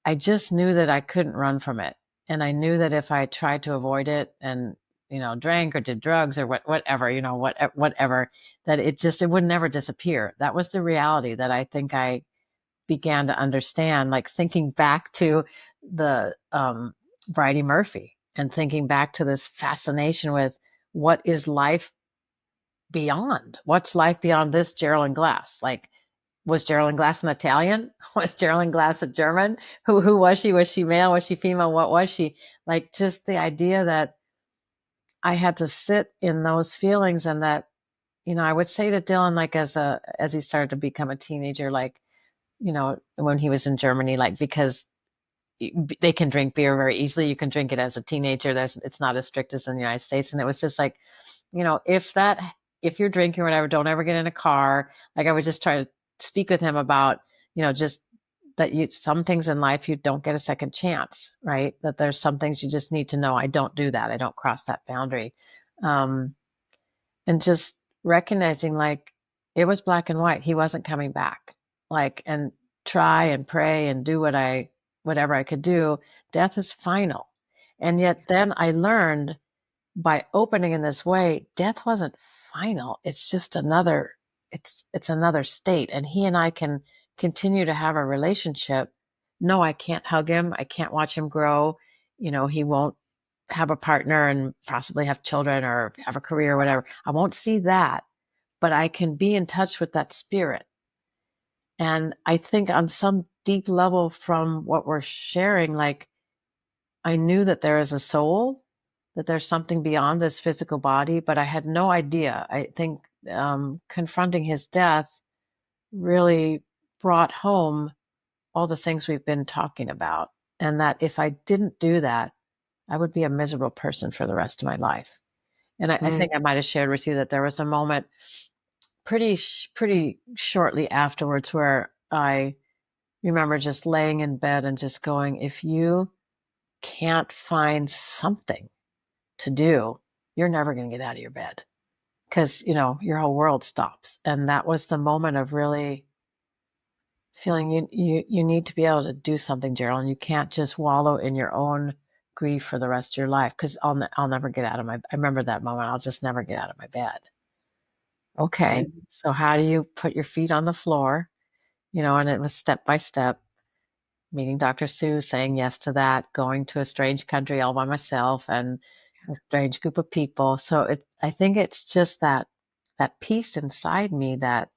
I just knew that I couldn't run from it. And I knew that if I tried to avoid it and, drank or did drugs or whatever, whatever, that it would never disappear. That was the reality that I think I began to understand, like thinking back to the Bridey Murthy and thinking back to this fascination with what is life beyond? What's life beyond this Jeralyn Glass? Like, was Jeralyn Glass an Italian? Was Jeralyn Glass a German? Who was she? Was she male? Was she female? What was she? Like, just the idea that I had to sit in those feelings, and that, I would say to Dylan, like as he started to become a teenager, like, when he was in Germany, like, because they can drink beer very easily. You can drink it as a teenager. It's not as strict as in the United States. And it was just like, if you're drinking or whatever, don't ever get in a car. Like, I would just try to speak with him about, just that some things in life, you don't get a second chance, right? That there's some things you just need to know. I don't do that. I don't cross that boundary. And just recognizing, like, it was black and white. He wasn't coming back. Like, and try and pray and do whatever I could do. Death is final. And yet then I learned, by opening in this way, death wasn't final. It's just it's another state. And he and I can continue to have a relationship. No, I can't hug him. I can't watch him grow. He won't have a partner and possibly have children or have a career or whatever. I won't see that, but I can be in touch with that spirit. And I think on some deep level from what we're sharing, like, I knew that there is a soul, that there's something beyond this physical body, but I had no idea. I think confronting his death really brought home all the things we've been talking about. And that if I didn't do that, I would be a miserable person for the rest of my life. And I think I might have shared with you that there was a moment pretty shortly afterwards where I remember just laying in bed and just going, if you can't find something to do, you're never going to get out of your bed, because, your whole world stops. And that was the moment of really feeling you need to be able to do something, Jeralyn. You can't just wallow in your own grief for the rest of your life, because I'll never get out of I remember that moment. I'll just never get out of my bed. Okay. So how do you put your feet on the floor? And it was step by step, meeting Dr. Sue, saying yes to that, going to a strange country all by myself and a strange group of people. So I think it's just that piece inside me that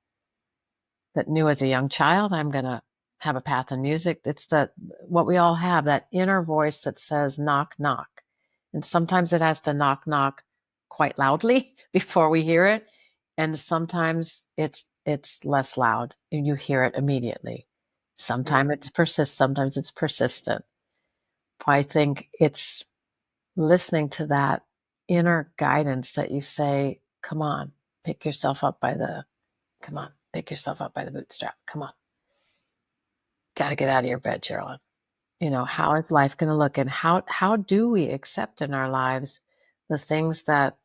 knew as a young child, I'm going to have a path in music. It's what we all have, that inner voice that says, knock, knock. And sometimes it has to knock, knock quite loudly before we hear it. And sometimes it's less loud and you hear it immediately. Sometimes it's persistent. But I think it's listening to that inner guidance that you say, come on, pick yourself up by the bootstrap. Come on. Got to get out of your bed, Jeralyn. How is life going to look? And how do we accept in our lives the things that,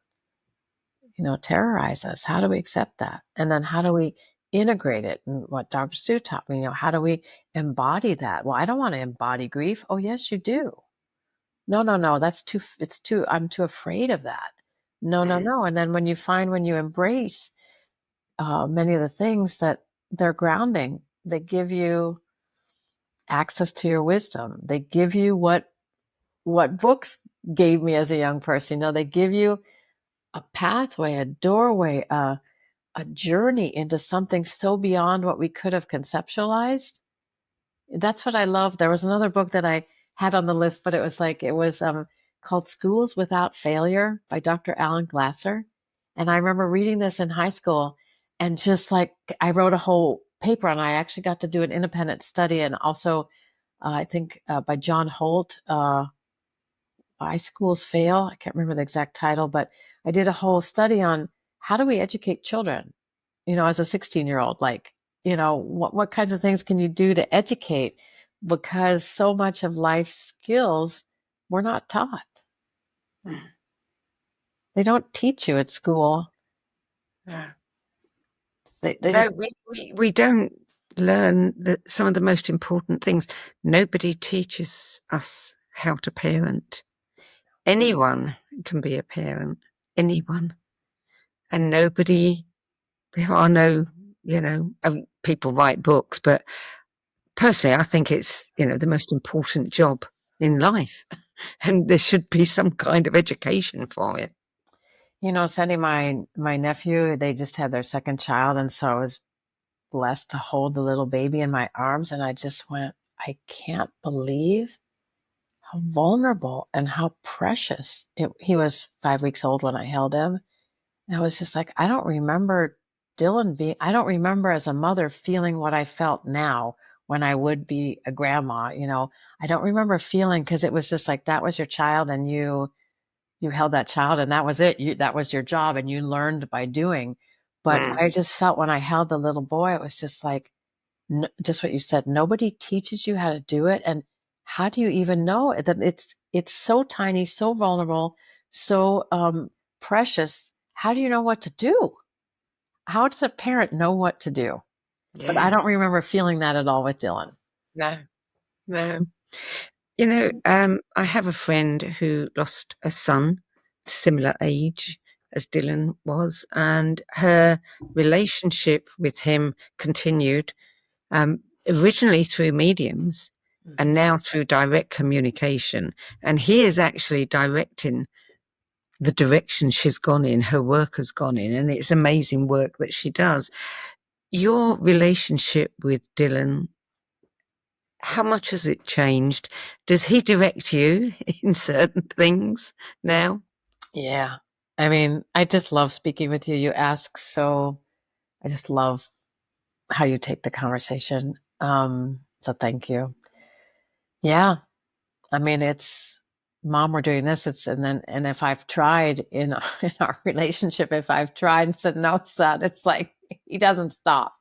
terrorize us? How do we accept that? And then how do we integrate it? And what Dr. Sue taught me, how do we embody that? Well, I don't want to embody grief. Oh, yes, you do. No, I'm too afraid of that. No. And then when you embrace many of the things that they're grounding, they give you access to your wisdom. They give you what books gave me as a young person. They give you a pathway, a doorway, a journey into something so beyond what we could have conceptualized. That's what I love. There was another book that I had on the list, but it was called Schools Without Failure by Dr. Alan Glasser. And I remember reading this in high school, and just like I wrote a whole paper, and I actually got to do an independent study, and also I think by John Holt, Why Schools Fail. I can't remember the exact title, but I did a whole study on how do we educate children, as a 16-year-old, like, what kinds of things can you do to educate? Because so much of life skills we're not taught. They don't teach you at school. No, They no, just, we don't learn some of the most important things. Nobody teaches us how to parent. Anyone can be a parent. Anyone. And there are no, people write books, but personally, I think it's, the most important job in life. And there should be some kind of education for it. Sending my nephew, they just had their second child. And so I was blessed to hold the little baby in my arms. And I just went, I can't believe how vulnerable and how precious he was 5 weeks old when I held him. And I was just like, I don't remember I don't remember as a mother feeling what I felt now when I would be a grandma. I don't remember feeling, because it was just like, that was your child, and you held that child, and that was it. That was your job, and you learned by doing. But I just felt when I held the little boy, it was just like, just what you said, nobody teaches you how to do it. And how do you even know that it's so tiny, so vulnerable, so precious? How do you know what to do? How does a parent know what to do? Yeah. But I don't remember feeling that at all with Dylan. No. I have a friend who lost a son, similar age as Dylan was, and her relationship with him continued, originally through mediums and now through direct communication. And he is actually directing the direction she's gone in, her work has gone in, and it's amazing work that she does. Your relationship with Dylan, how much has it changed? Does he direct you in certain things now? Yeah. I mean, I just love speaking with you. You ask, so I just love how you take the conversation. So thank you. Yeah. I mean, it's, Mom, we're doing this. And if I've tried in our relationship, if I've tried and said, no, son, it's like, he doesn't stop,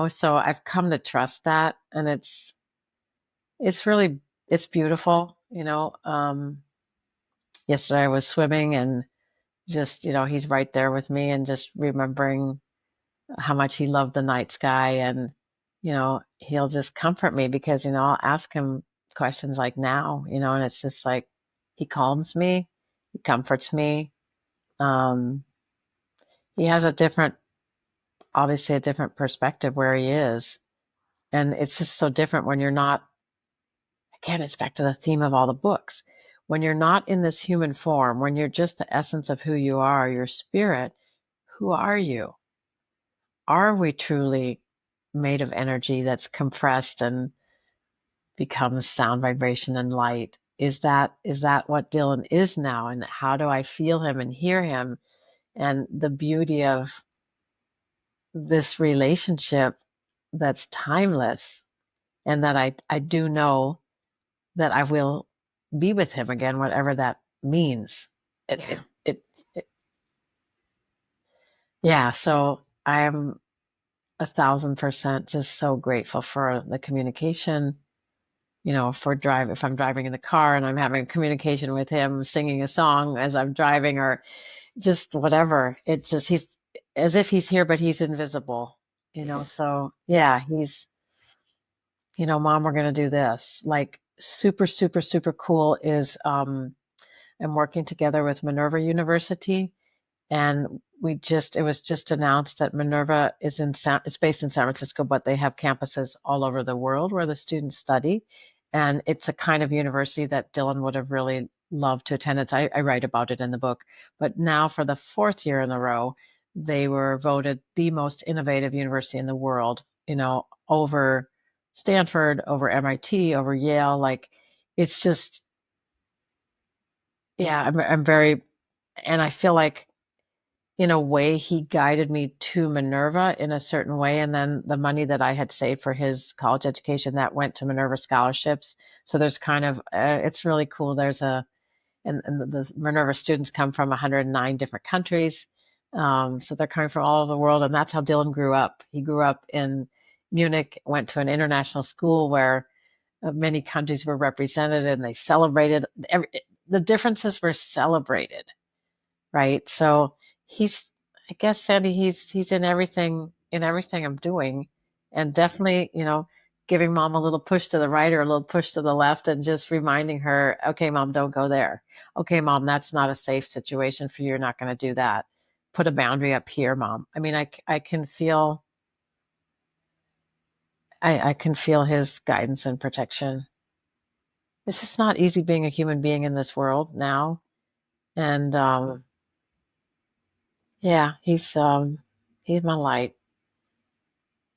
so I've come to trust that. And it's really, it's beautiful. Yesterday I was swimming, and just, he's right there with me, and just remembering how much he loved the night sky. And, he'll just comfort me, because, I'll ask him questions like now, and it's just like, he calms me, he comforts me. He has obviously a different perspective where he is. And it's just so different when you're not, again, it's back to the theme of all the books. When you're not in this human form, when you're just the essence of who you are, your spirit, who are you? Are we truly made of energy that's compressed and becomes sound, vibration, and light? Is that what Dylan is now? And how do I feel him and hear him? And the beauty of this relationship that's timeless, and that I do know that I will be with him again, whatever that means. Yeah. So I am 1,000% just so grateful for the communication, if I'm driving in the car and I'm having communication with him, singing a song as I'm driving, or just whatever. It's just, he's as if he's here, but he's invisible, so yeah, he's, Mom, we're going to do this. Like, super, super, super cool is, I'm working together with Minerva University, and it was just announced that Minerva is it's based in San Francisco, but they have campuses all over the world where the students study. And it's a kind of university that Dylan would have really loved to attend. I write about it in the book. But now, for the fourth year in a row, they were voted the most innovative university in the world, over Stanford, over MIT, over Yale. Like, it's just, yeah, I'm very, and I feel like in a way he guided me to Minerva in a certain way. And then the money that I had saved for his college education, that went to Minerva scholarships. So there's kind of, it's really cool. There's and the Minerva students come from 109 different countries. So they're coming from all over the world. And that's how Dylan grew up. He grew up in Munich, went to an international school where many countries were represented, and they celebrated. The differences were celebrated, right? So he's, I guess, Sandie, he's in everything I'm doing, and definitely, giving mom a little push to the right or a little push to the left, and just reminding her, okay, mom, don't go there. Okay, mom, that's not a safe situation for you. You're not going to do that. Put a boundary up here, mom. I mean, I can feel, I can feel his guidance and protection. It's just not easy being a human being in this world now. And yeah, he's my light.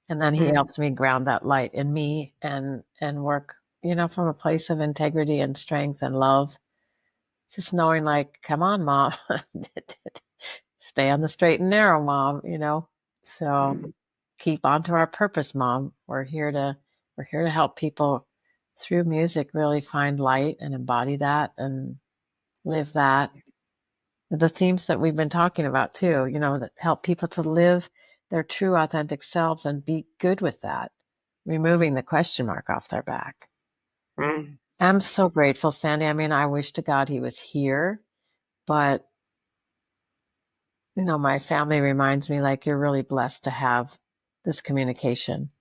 And then he helps me ground that light in me, and work, from a place of integrity and strength and love. Just knowing, like, come on, mom, stay on the straight and narrow, mom, So keep on to our purpose, mom. We're here to help people through music really find light and embody that and live that. The themes that we've been talking about too, that help people to live their true authentic selves and be good with that, removing the question mark off their back. I'm so grateful, Sandie. I mean, I wish to God he was here, but my family reminds me, like, you're really blessed to have this communication,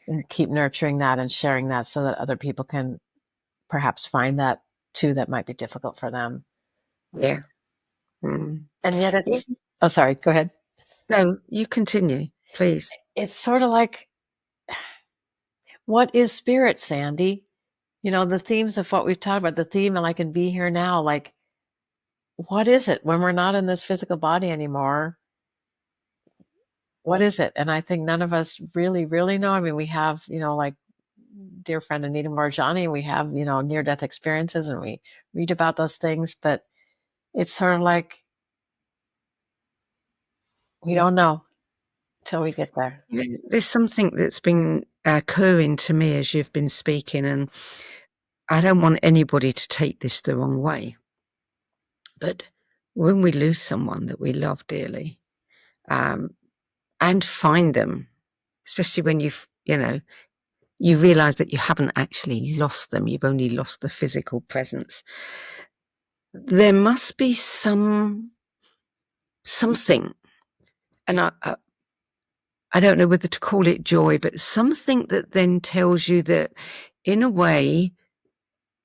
and keep nurturing that and sharing that so that other people can perhaps find that too, that might be difficult for them. Yeah. And yet it's, oh, sorry, go ahead. No, you continue, please. It's sort of like, what is spirit, Sandie? The themes of what we've talked about, the theme, and I can be here now. Like, what is it when we're not in this physical body anymore? What is it? And I think none of us really, really know. I mean, we have, like dear friend Anita Morjani, we have, near-death experiences, and we read about those things, but it's sort of like, we don't know till we get there. There's something that's been occurring to me as you've been speaking, and I don't want anybody to take this the wrong way. But when we lose someone that we love dearly, and find them, especially when you realize that you haven't actually lost them, you've only lost the physical presence, there must be something, and I don't know whether to call it joy, but something that then tells you that, in a way,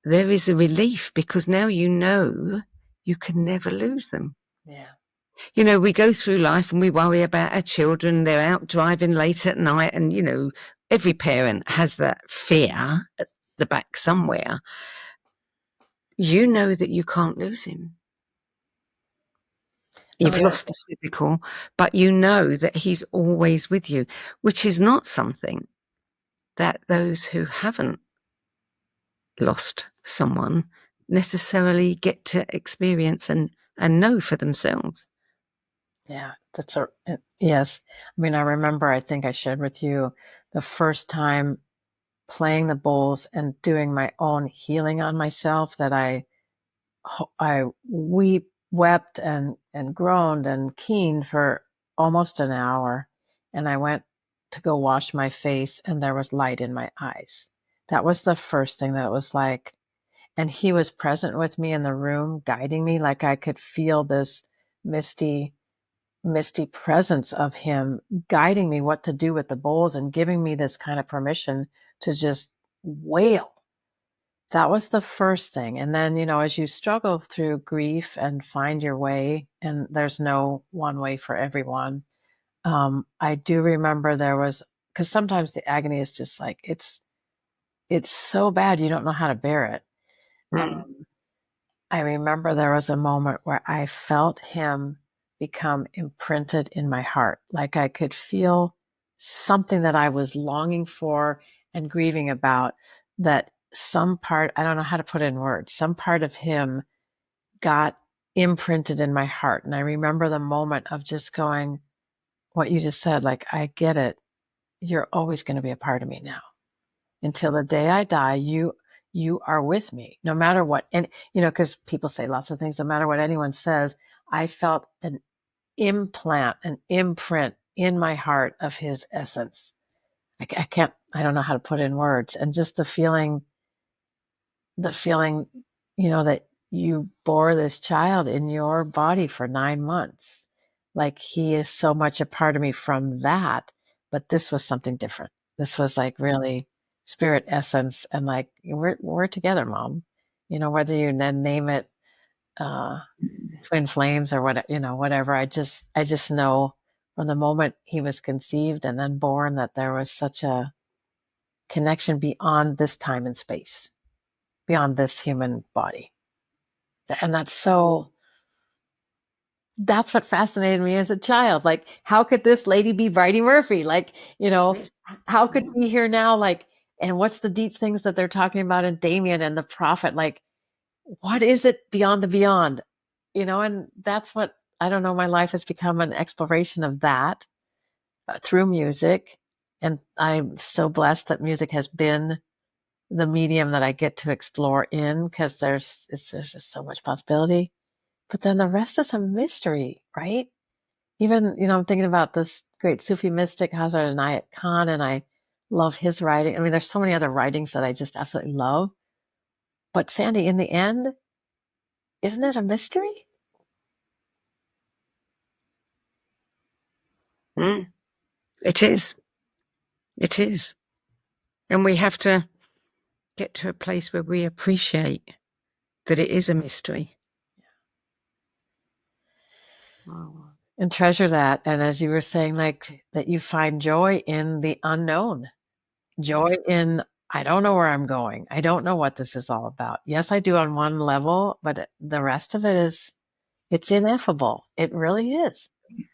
there is a relief, because now you know you can never lose them. Yeah. We go through life and we worry about our children. They're out driving late at night, and, every parent has that fear at the back somewhere. You know that you can't lose him. You've lost the physical, but you know that he's always with you, which is not something that those who haven't lost someone necessarily get to experience and know for themselves. Yeah, yes. I mean, I remember, I think I shared with you the first time playing the bowls and doing my own healing on myself, that I wept and groaned and keened for almost an hour. And I went to go wash my face, and there was light in my eyes. That was the first thing that was like, and he was present with me in the room, guiding me. Like, I could feel this misty presence of him guiding me what to do with the bowls, and giving me this kind of permission to just wail. That was the first thing. And then, as you struggle through grief and find your way, and there's no one way for everyone. I do remember there was, because sometimes the agony is just like, it's so bad you don't know how to bear it. I remember there was a moment where I felt him become imprinted in my heart. Like, I could feel something that I was longing for and grieving about that some part, I don't know how to put it in words, some part of him got imprinted in my heart. And I remember the moment of just going, what you just said, like, I get it. You're always going to be a part of me now. Until the day I die, you are with me, no matter what. And, because people say lots of things, no matter what anyone says, I felt an implant, an imprint in my heart of his essence. I don't know how to put it in words. And just the feeling, that you bore this child in your body for 9 months. Like, he is so much a part of me from that, but this was something different. This was like really spirit essence, and like, we're together, Mom. Whether you then name it twin flames or whatever. I just know from the moment he was conceived and then born that there was such a connection beyond this time and space, beyond this human body. And that's what fascinated me as a child. Like, how could this lady be Bridey Murphy? Like, how could we Here Now? Like, and what's the deep things that they're talking about in Demian and the prophet? Like, what is it beyond the beyond? And that's what, I don't know, my life has become an exploration of that through music. And I'm so blessed that music has been the medium that I get to explore in, because there's just so much possibility. But then the rest is a mystery, right? Even, I'm thinking about this great Sufi mystic, Hazrat Inayat Khan, and I love his writing. I mean, there's so many other writings that I just absolutely love. But Sandie, in the end, isn't it a mystery? It is. It is. And we have to get to a place where we appreciate that it is a mystery. Wow. And treasure that. And as you were saying, like, that you find joy in the unknown, joy in, I don't know where I'm going. I don't know what this is all about. Yes, I do on one level, but the rest of it it's ineffable. It really is.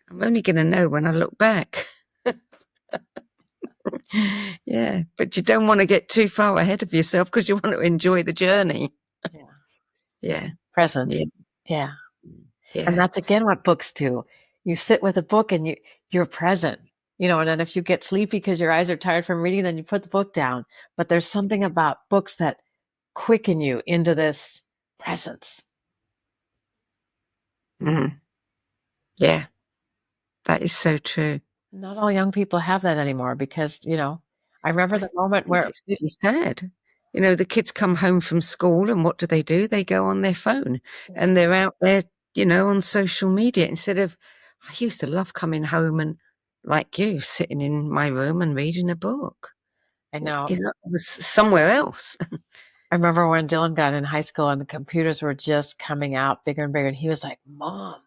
I'm only going to know when I look back. Yeah, but you don't want to get too far ahead of yourself because you want to enjoy the journey. Yeah. Presence. Yeah. And that's again what books do. You sit with a book and you're present, and then if you get sleepy because your eyes are tired from reading, then you put the book down. But there's something about books that quicken you into this presence. Yeah, that is so true. Not all young people have that anymore because, I remember the moment where it's really sad. The kids come home from school and what do? They go on their phone and they're out there, on social media instead of, I used to love coming home and, like you, sitting in my room and reading a book. I know. It was somewhere else. I remember when Dylan got in high school and the computers were just coming out bigger and bigger, and he was like, Mom,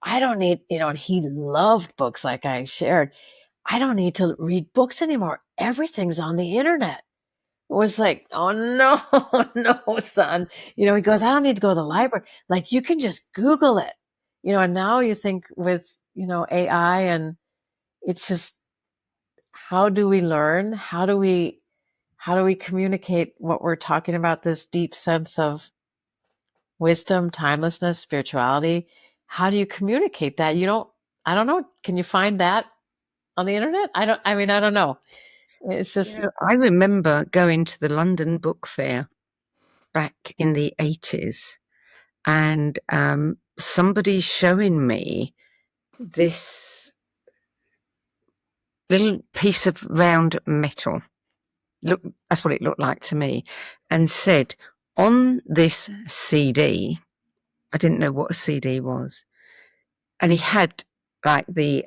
I don't need, and he loved books like I shared. I don't need to read books anymore. Everything's on the internet. It was like, oh no, no, son. He goes, I don't need to go to the library. Like, you can just Google it. And now you think with, AI, and it's just, how do we learn? How do we communicate what we're talking about, this deep sense of wisdom, timelessness, spirituality? How do you communicate that? I don't know. Can you find that on the internet? I don't know. It's just, I remember going to the London Book Fair back in the 80s and somebody showing me this little piece of round metal. Look, that's what it looked like to me, and said, on this CD, I didn't know what a CD was, and he had like the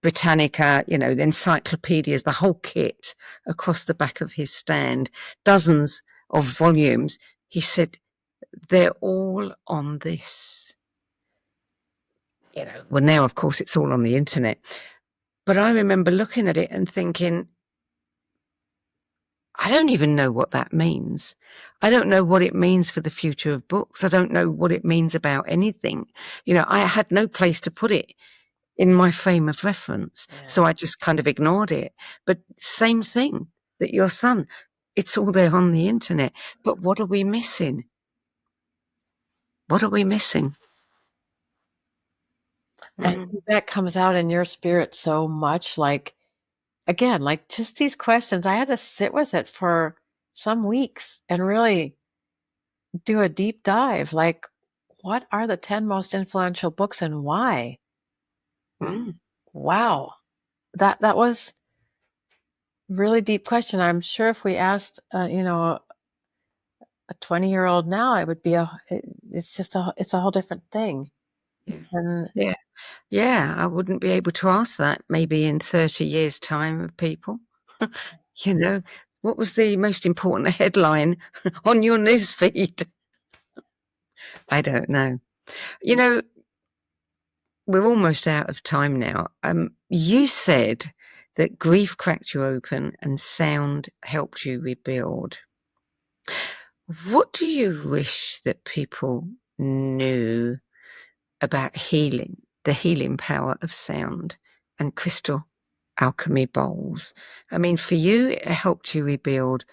Britannica, the encyclopedias, the whole kit across the back of his stand, dozens of volumes. He said, they're all on this. Well, now, of course, it's all on the internet. But I remember looking at it and thinking, I don't even know what that means. I don't know what it means for the future of books. I don't know what it means about anything. I had no place to put it in my frame of reference. So I just kind of ignored it. But same thing. that your son, it's all there on the internet. But what are we missing? What are we missing? And that comes out in your spirit so much. Like, again, like just these questions, I had to sit with it for some weeks and really do a deep dive. Like, what are the 10 most influential books and why? Wow. That was really deep question. I'm sure if we asked, a 20-year-old now, it would be it's a whole different thing. And yeah, I wouldn't be able to ask that maybe in 30 years' time of people. What was the most important headline on your newsfeed? I don't know. We're almost out of time now. You said that grief cracked you open and sound helped you rebuild. What do you wish that people knew about healing, the healing power of sound and crystal alchemy bowls? I mean, for you, it helped you rebuild.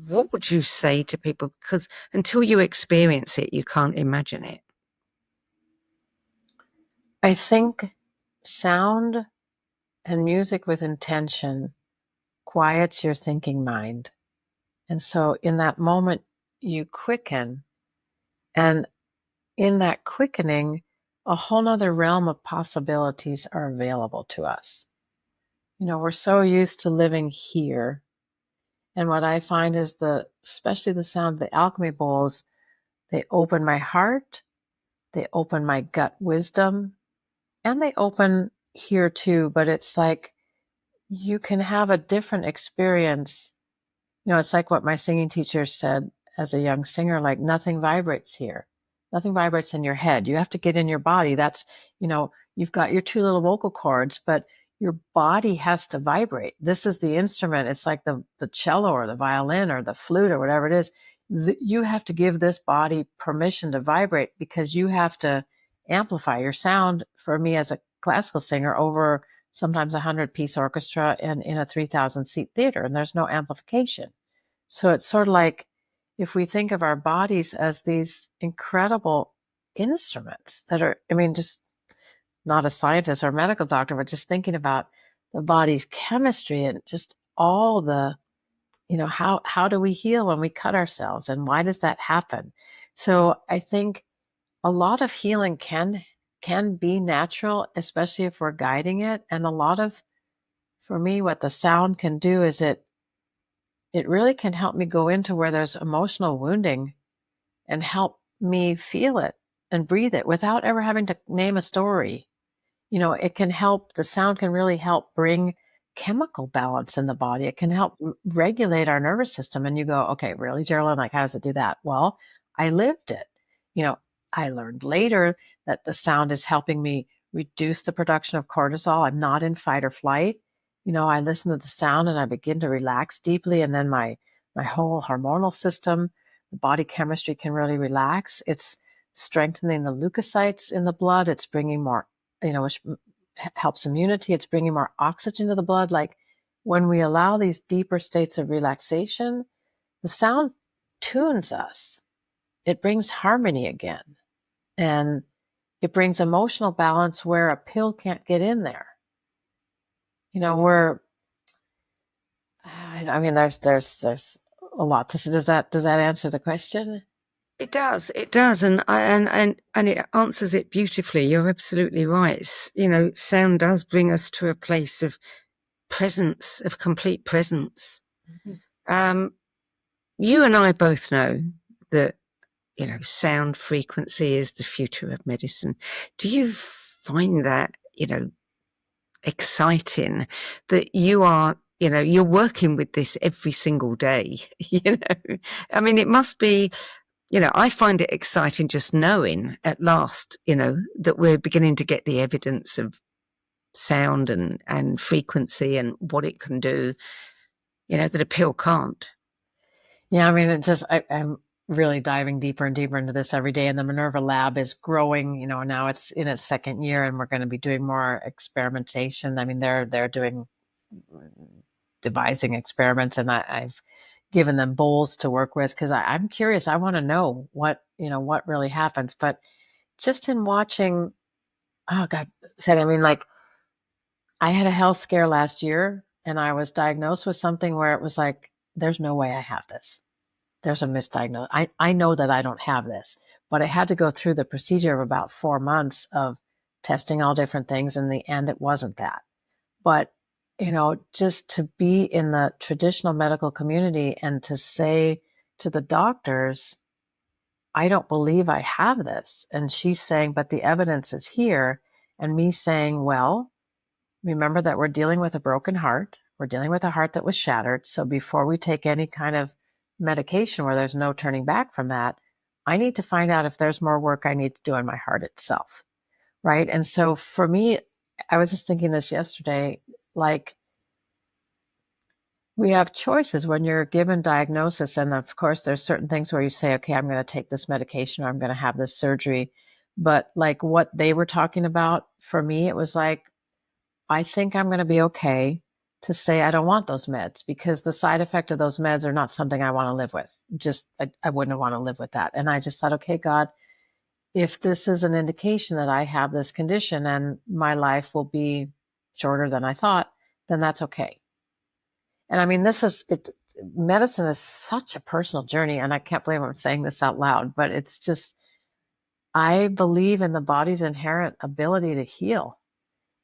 What would you say to people? Because until you experience it, you can't imagine it. I think sound and music with intention quiets your thinking mind. And so in that moment, you quicken. And in that quickening, a whole nother realm of possibilities are available to us. We're so used to living here. And what I find is especially the sound of the alchemy bowls, they open my heart, they open my gut wisdom, and they open here too. But it's like you can have a different experience. It's like what my singing teacher said as a young singer, like nothing vibrates here. Nothing vibrates in your head. You have to get in your body. That's, you've got your two little vocal cords, but your body has to vibrate. This is the instrument. It's like the cello or the violin or the flute or whatever it is. You have to give this body permission to vibrate because you have to amplify your sound. For me as a classical singer, over sometimes 100-piece orchestra and in a 3,000-seat theater, and there's no amplification. So it's sort of like if we think of our bodies as these incredible instruments that are, just not a scientist or a medical doctor, but just thinking about the body's chemistry and just all the, how do we heal when we cut ourselves and why does that happen? So I think a lot of healing can be natural, especially if we're guiding it. And a lot of, for me, what the sound can do is it really can help me go into where there's emotional wounding and help me feel it and breathe it without ever having to name a story. It can help, the sound can really help bring chemical balance in the body. It can help regulate our nervous system. And you go, okay, really, Jeralyn, like, how does it do that? Well, I lived it. I learned later that the sound is helping me reduce the production of cortisol. I'm not in fight or flight. I listen to the sound and I begin to relax deeply. And then my whole hormonal system, the body chemistry can really relax. It's strengthening the leukocytes in the blood. It's bringing more, which helps immunity. It's bringing more oxygen to the blood. Like when we allow these deeper states of relaxation, the sound tunes us. It brings harmony again. And it brings emotional balance where a pill can't get in there. There's a lot to say. Does that answer the question? It does, and it answers it beautifully. You're absolutely right. Sound does bring us to a place of presence, of complete presence. Mm-hmm. You and I both know that sound frequency is the future of medicine. Do you find that exciting that you are you're working with this every single day? I mean, it must be. I find it exciting just knowing at last, that we're beginning to get the evidence of sound and frequency and what it can do, that a pill can't. Yeah, I mean, I'm really diving deeper and deeper into this every day. And the Minerva Lab is growing, now it's in its second year and we're going to be doing more experimentation. I mean, they're doing devising experiments, and I've given them bowls to work with because I'm curious. I want to know what really happens. But just in watching, oh God, I mean, like, I had a health scare last year, and I was diagnosed with something where it was like, there's no way I have this. There's a misdiagnosis. I know that I don't have this, but I had to go through the procedure of about 4 months of testing all different things. In the end, it wasn't that. But, just to be in the traditional medical community and to say to the doctors, I don't believe I have this. And she's saying, but the evidence is here. And me saying, well, remember that we're dealing with a broken heart. We're dealing with a heart that was shattered. So before we take any kind of medication where there's no turning back from that, I need to find out if there's more work I need to do on my heart itself. Right. And so for me, I was just thinking this yesterday, like, we have choices when you're given diagnosis. And of course, there's certain things where you say, okay, I'm going to take this medication or I'm going to have this surgery. But like what they were talking about, for me, it was like, I think I'm going to be okay to say I don't want those meds because the side effect of those meds are not something I want to live with. I wouldn't want to live with that. And I just thought, okay, God, if this is an indication that I have this condition and my life will be shorter than I thought, then that's okay. And I mean, medicine is such a personal journey, and I can't believe I'm saying this out loud, but it's just, I believe in the body's inherent ability to heal.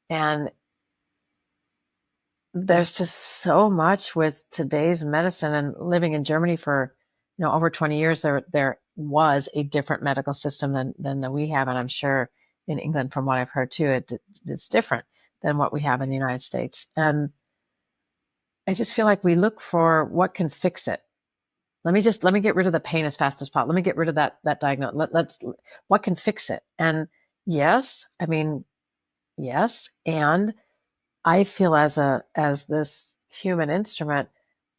And there's just so much with today's medicine, and living in Germany for, over 20 years, there was a different medical system than we have. And I'm sure in England, from what I've heard too, it's different than what we have in the United States. And I just feel like we look for what can fix it. Let me get rid of the pain as fast as possible. Let me get rid of that diagnosis. What can fix it? And yes, I mean, yes. And I feel as this human instrument,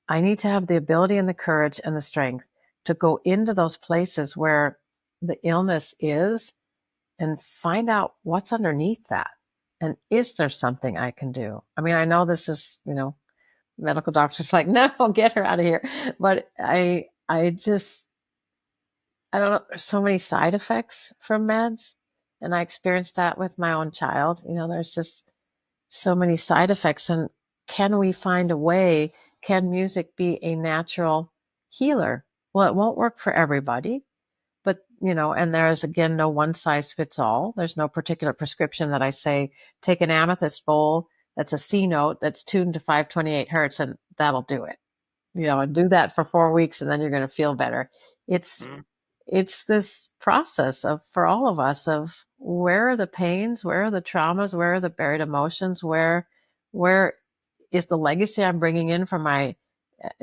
I need to have the ability and the courage and the strength to go into those places where the illness is and find out what's underneath that. And is there something I can do? I mean, I know this is, medical doctors like, no, get her out of here. But I don't know, there's so many side effects from meds. And I experienced that with my own child. There's just so many side effects. And can we find a way? Can music be a natural healer? Well, it won't work for everybody, but and there's, again, no one size fits all. There's no particular prescription that I say, take an amethyst bowl that's a C note that's tuned to 528 hertz and that'll do it. And do that for 4 weeks and then you're going to feel better. It's this process for all of us of, where are the pains, where are the traumas, where are the buried emotions, where is the legacy I'm bringing in from my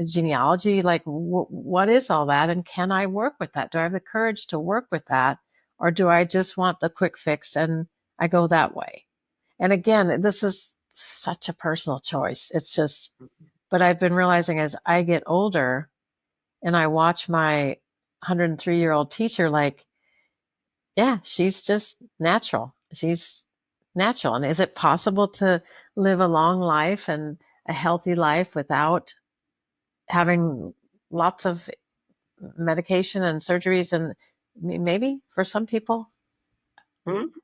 genealogy? Like, what is all that? And can I work with that? Do I have the courage to work with that? Or do I just want the quick fix and I go that way? And again, this is such a personal choice. It's just, but I've been realizing as I get older and I watch my 103-year-old teacher, like, yeah, she's just natural. She's natural. And is it possible to live a long life and a healthy life without having lots of medication and surgeries? And maybe for some people,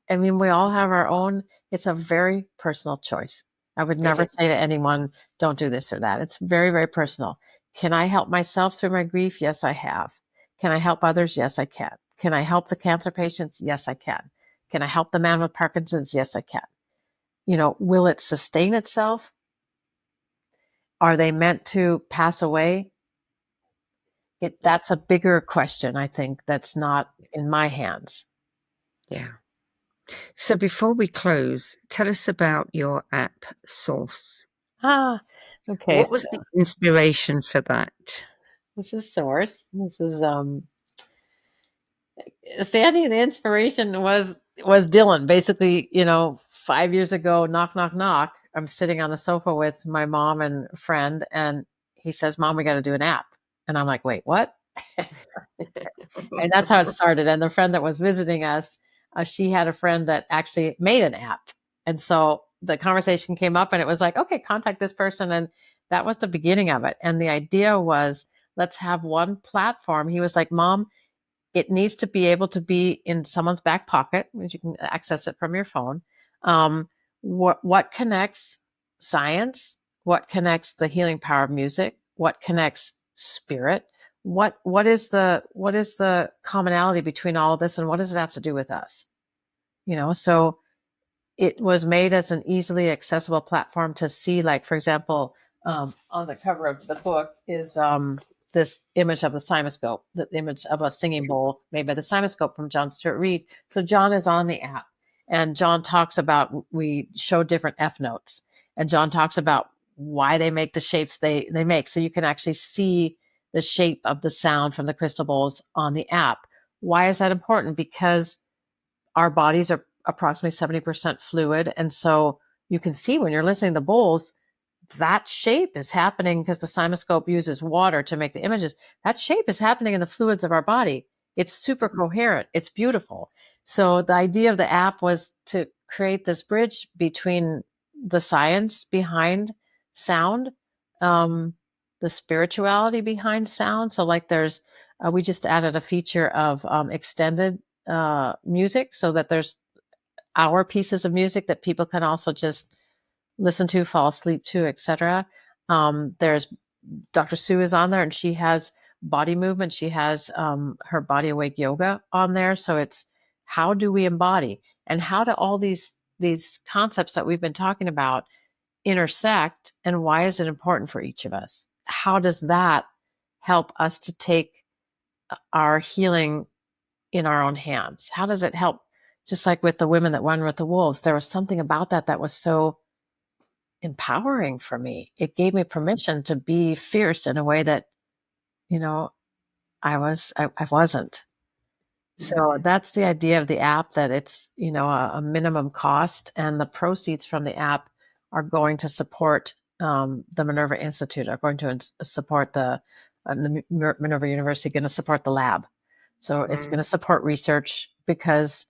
I mean, we all have our own, it's a very personal choice. I would never say to anyone, don't do this or that. It's very, very personal. Can I help myself through my grief? Yes, I have. Can I help others? Yes, I can. Can I help the cancer patients? Yes, I can. Can I help the man with Parkinson's? Yes, I can. Will it sustain itself? Are they meant to pass away? That's a bigger question, I think, that's not in my hands. Yeah. So before we close, tell us about your app Source. Okay. What was the inspiration for that? This is Source. This is Sandie. The inspiration was Dylan. Basically, 5 years ago, knock, knock, knock. I'm sitting on the sofa with my mom and friend, and he says, "Mom, we got to do an app." And I'm like, "Wait, what?" And that's how it started. And the friend that was visiting us, she had a friend that actually made an app. And so the conversation came up and it was like, okay, contact this person. And that was the beginning of it. And the idea was, let's have one platform. He was like, Mom, it needs to be able to be in someone's back pocket, which you can access it from your phone. What connects science? What connects the healing power of music? What connects spirit? What is the commonality between all of this, and what does it have to do with us? So it was made as an easily accessible platform to see, like, for example, on the cover of the book is this image of the cymoscope, the image of a singing bowl made by the cymoscope from John Stuart Reid. So John is on the app, and John talks about, we show different F notes, and John talks about why they make the shapes they make. So you can actually see the shape of the sound from the crystal bowls on the app. Why is that important? Because our bodies are approximately 70% fluid. And so you can see when you're listening to the bowls, that shape is happening because the cymoscope uses water to make the images. That shape is happening in the fluids of our body. It's super coherent. It's beautiful. So the idea of the app was to create this bridge between the science behind sound, the spirituality behind sound. So like there's, we just added a feature of extended music, so that there's hour pieces of music that people can also just listen to, fall asleep to, etc. There's Dr. Sue is on there, and she has body movement. She has her body awake yoga on there. So it's, how do we embody, and how do all these concepts that we've been talking about intersect, and why is it important for each of us? How does that help us to take our healing in our own hands? How does it help? Just like with the women that run with the wolves, there was something about that was so empowering for me. It gave me permission to be fierce in a way that, I wasn't. So that's the idea of the app, that it's, a minimum cost, and the proceeds from the app are going to support the Minerva Institute, are going to support the Minerva University, going to support the lab. So it's going to support research, because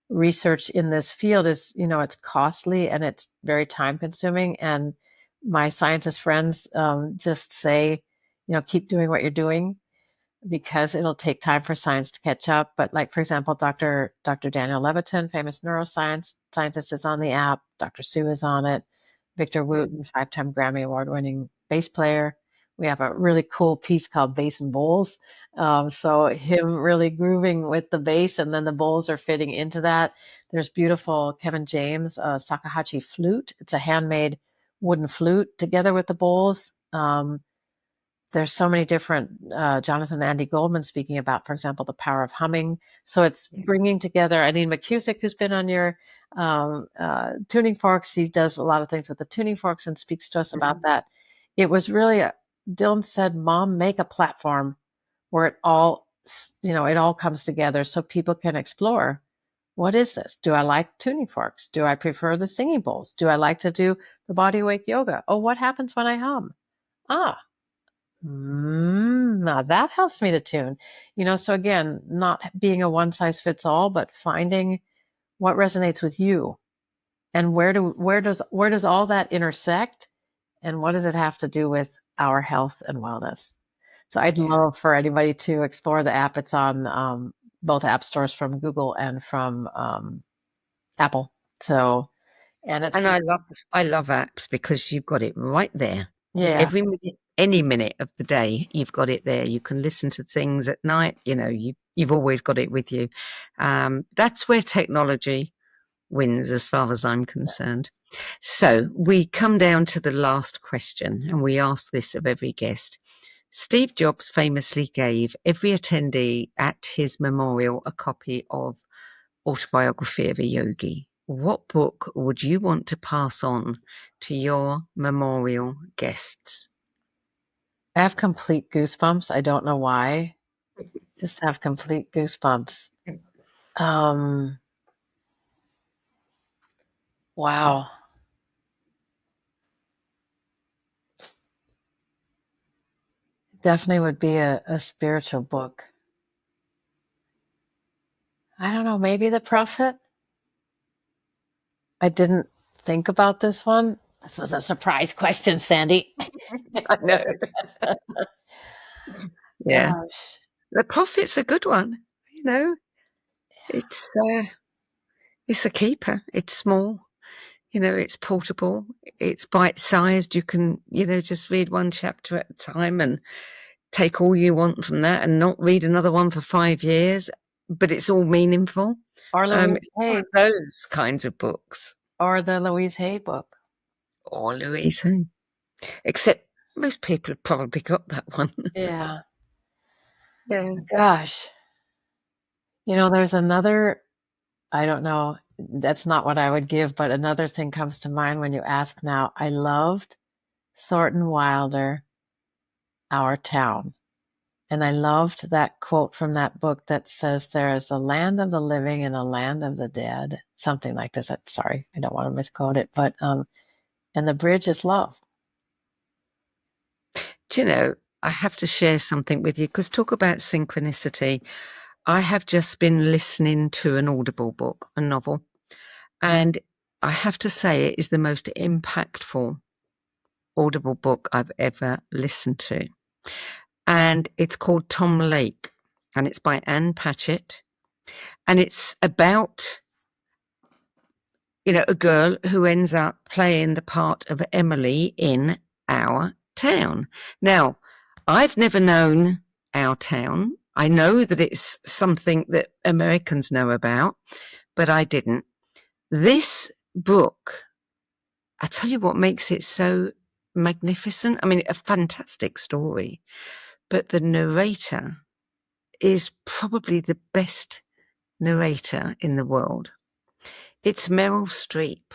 research in this field is, it's costly and it's very time consuming. And my scientist friends just say, keep doing what you're doing, because it'll take time for science to catch up. But like, for example, Dr. Daniel Levitin, famous neuroscience scientist, is on the app. Dr. Sue is on it. Victor Wooten, 5-time Grammy Award-winning bass player. We have a really cool piece called Bass and Bowls. So him really grooving with the bass, and then the bowls are fitting into that. There's beautiful Kevin James, Sakahachi flute. It's a handmade wooden flute together with the bowls. There's so many different, Jonathan Andy Goldman speaking about, for example, the power of humming. So it's bringing together Eileen McCusick, who's been on your tuning forks. She does a lot of things with the tuning forks and speaks to us about that. It was really, Dylan said, Mom, make a platform where it all comes together so people can explore. What is this? Do I like tuning forks? Do I prefer the singing bowls? Do I like to do the body awake yoga? Oh, what happens when I hum? Now that helps me to tune. So again, not being a one size fits all, but finding what resonates with you, and where does all that intersect, and what does it have to do with our health and wellness? So I'd love for anybody to explore the app. It's on both app stores, from Google and from Apple. So, and I love apps, because you've got it right there. Yeah. Every minute, any minute of the day, you've got it there. You can listen to things at night. You've always got it with you. That's where technology wins, as far as I'm concerned. So we come down to the last question, and we ask this of every guest. Steve Jobs famously gave every attendee at his memorial a copy of Autobiography of a Yogi. What book would you want to pass on to your memorial guests? I have complete goosebumps. I don't know why. Just have complete goosebumps. Wow. Definitely would be a spiritual book. I don't know, maybe The Prophet? I didn't think about this one. This was a surprise question, Sandie. I know. Yeah. Gosh. The Prophet's a good one. You know, it's a keeper. It's small. You know, it's portable. It's bite-sized. You can, just read one chapter at a time and take all you want from that and not read another one for 5 years, but it's all meaningful. Or Louise It's one Hay. of those kinds of books. Or the Louise Hay book. Or Louise Hay. Except most people have probably got that one. Yeah. Yeah. Gosh. There's another, I don't know, that's not what I would give, but another thing comes to mind when you ask now. I loved Thornton Wilder, Our Town. And I loved that quote from that book that says, there is a land of the living and a land of the dead. Something like this. Sorry, I don't want to misquote it. But, and the bridge is love. Do you know, I have to share something with you, because talk about synchronicity. I have just been listening to an Audible book, a novel, and I have to say it is the most impactful Audible book I've ever listened to. And it's called Tom Lake, and it's by Anne Patchett. And it's about, a girl who ends up playing the part of Emily in Our Town. Now, I've never known Our Town. I know that it's something that Americans know about, but I didn't. This book, I tell you what makes it so magnificent. I mean, a fantastic story, but the narrator is probably the best narrator in the world. It's Meryl Streep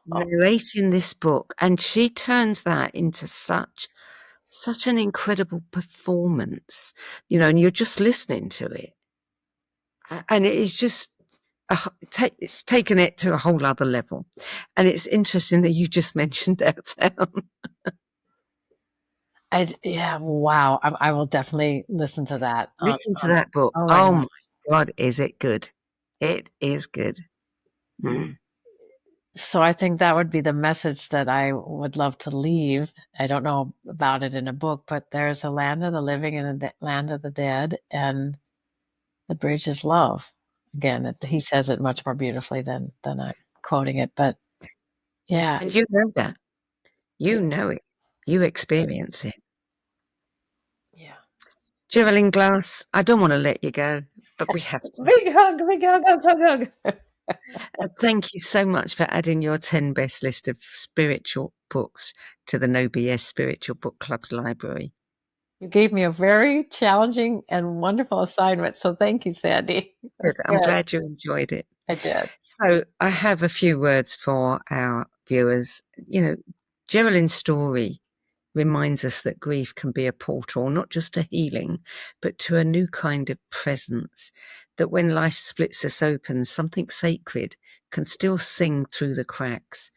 narrating this book, and she turns that into such an incredible performance, and you're just listening to it, and it is just it's taken it to a whole other level. And it's interesting that you just mentioned Our Town. Wow. I will definitely listen to that. Listen to that book. Oh my God, is it good? It is good. Mm. So I think that would be the message that I would love to leave. I don't know about it in a book, but there's a land of the living and a land of the dead, and the bridge is love. Again, he says it much more beautifully than I'm quoting it, but yeah. And you know that. You know it. You experience it. Yeah. Jeralyn Glass, I don't want to let you go, but we have to. Big hug, hug. Thank you so much for adding your 10 best list of spiritual books to the No BS Spiritual Book Club's library. You gave me a very challenging and wonderful assignment, so thank you, Sandie. Good. I'm glad you enjoyed it. I did. So I have a few words for our viewers. Jeralyn's story reminds us that grief can be a portal, not just to healing, but to a new kind of presence, that when life splits us open, something sacred can still sing through the cracks.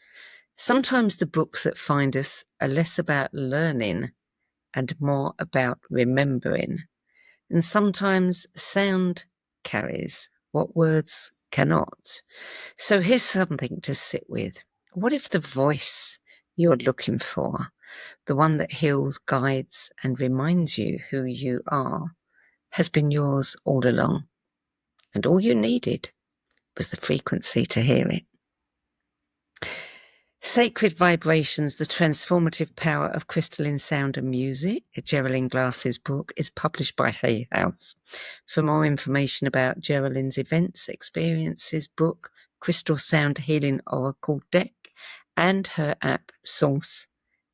Sometimes the books that find us are less about learning and more about remembering. And sometimes sound carries what words cannot. So here's something to sit with. What if the voice you're looking for, the one that heals, guides, and reminds you who you are, has been yours all along, and all you needed was the frequency to hear it? Sacred Vibrations, The Transformative Power of Crystalline Sound and Music, Jeralyn Glass's book, is published by Hay House. For more information about Jeralyn's events, experiences, book, Crystal Sound Healing Oracle Deck, and her app Source,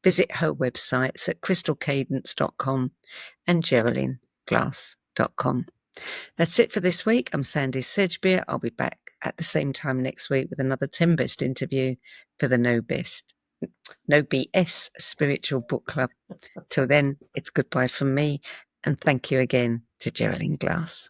visit her websites at crystalcadence.com and JeralynGlass.com. That's it for this week. I'm Sandie Sedgbeer. I'll be back at the same time next week with another 10 best interview for the No BS Spiritual Book Club. Till then, it's goodbye from me, and thank you again to Jeralyn Glass.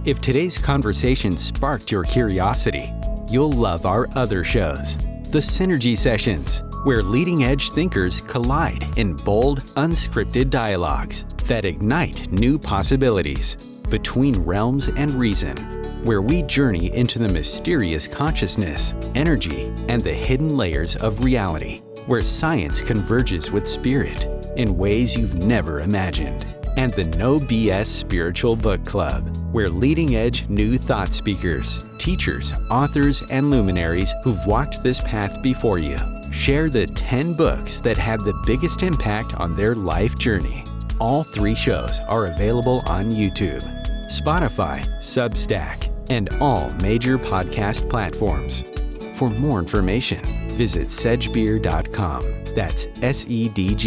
If today's conversation sparked your curiosity, you'll love our other shows. The Synergy Sessions, where leading-edge thinkers collide in bold, unscripted dialogues that ignite new possibilities between realms and reason. where we journey into the mysterious consciousness, energy, and the hidden layers of reality, where science converges with spirit in ways you've never imagined. And the No BS Spiritual Book Club, where leading-edge new thought speakers, teachers, authors, and luminaries who've walked this path before you share the 10 books that had the biggest impact on their life journey. All 3 shows are available on YouTube, Spotify, Substack, and all major podcast platforms. For more information, visit sedgbeer.com. That's SEDGBEER.com.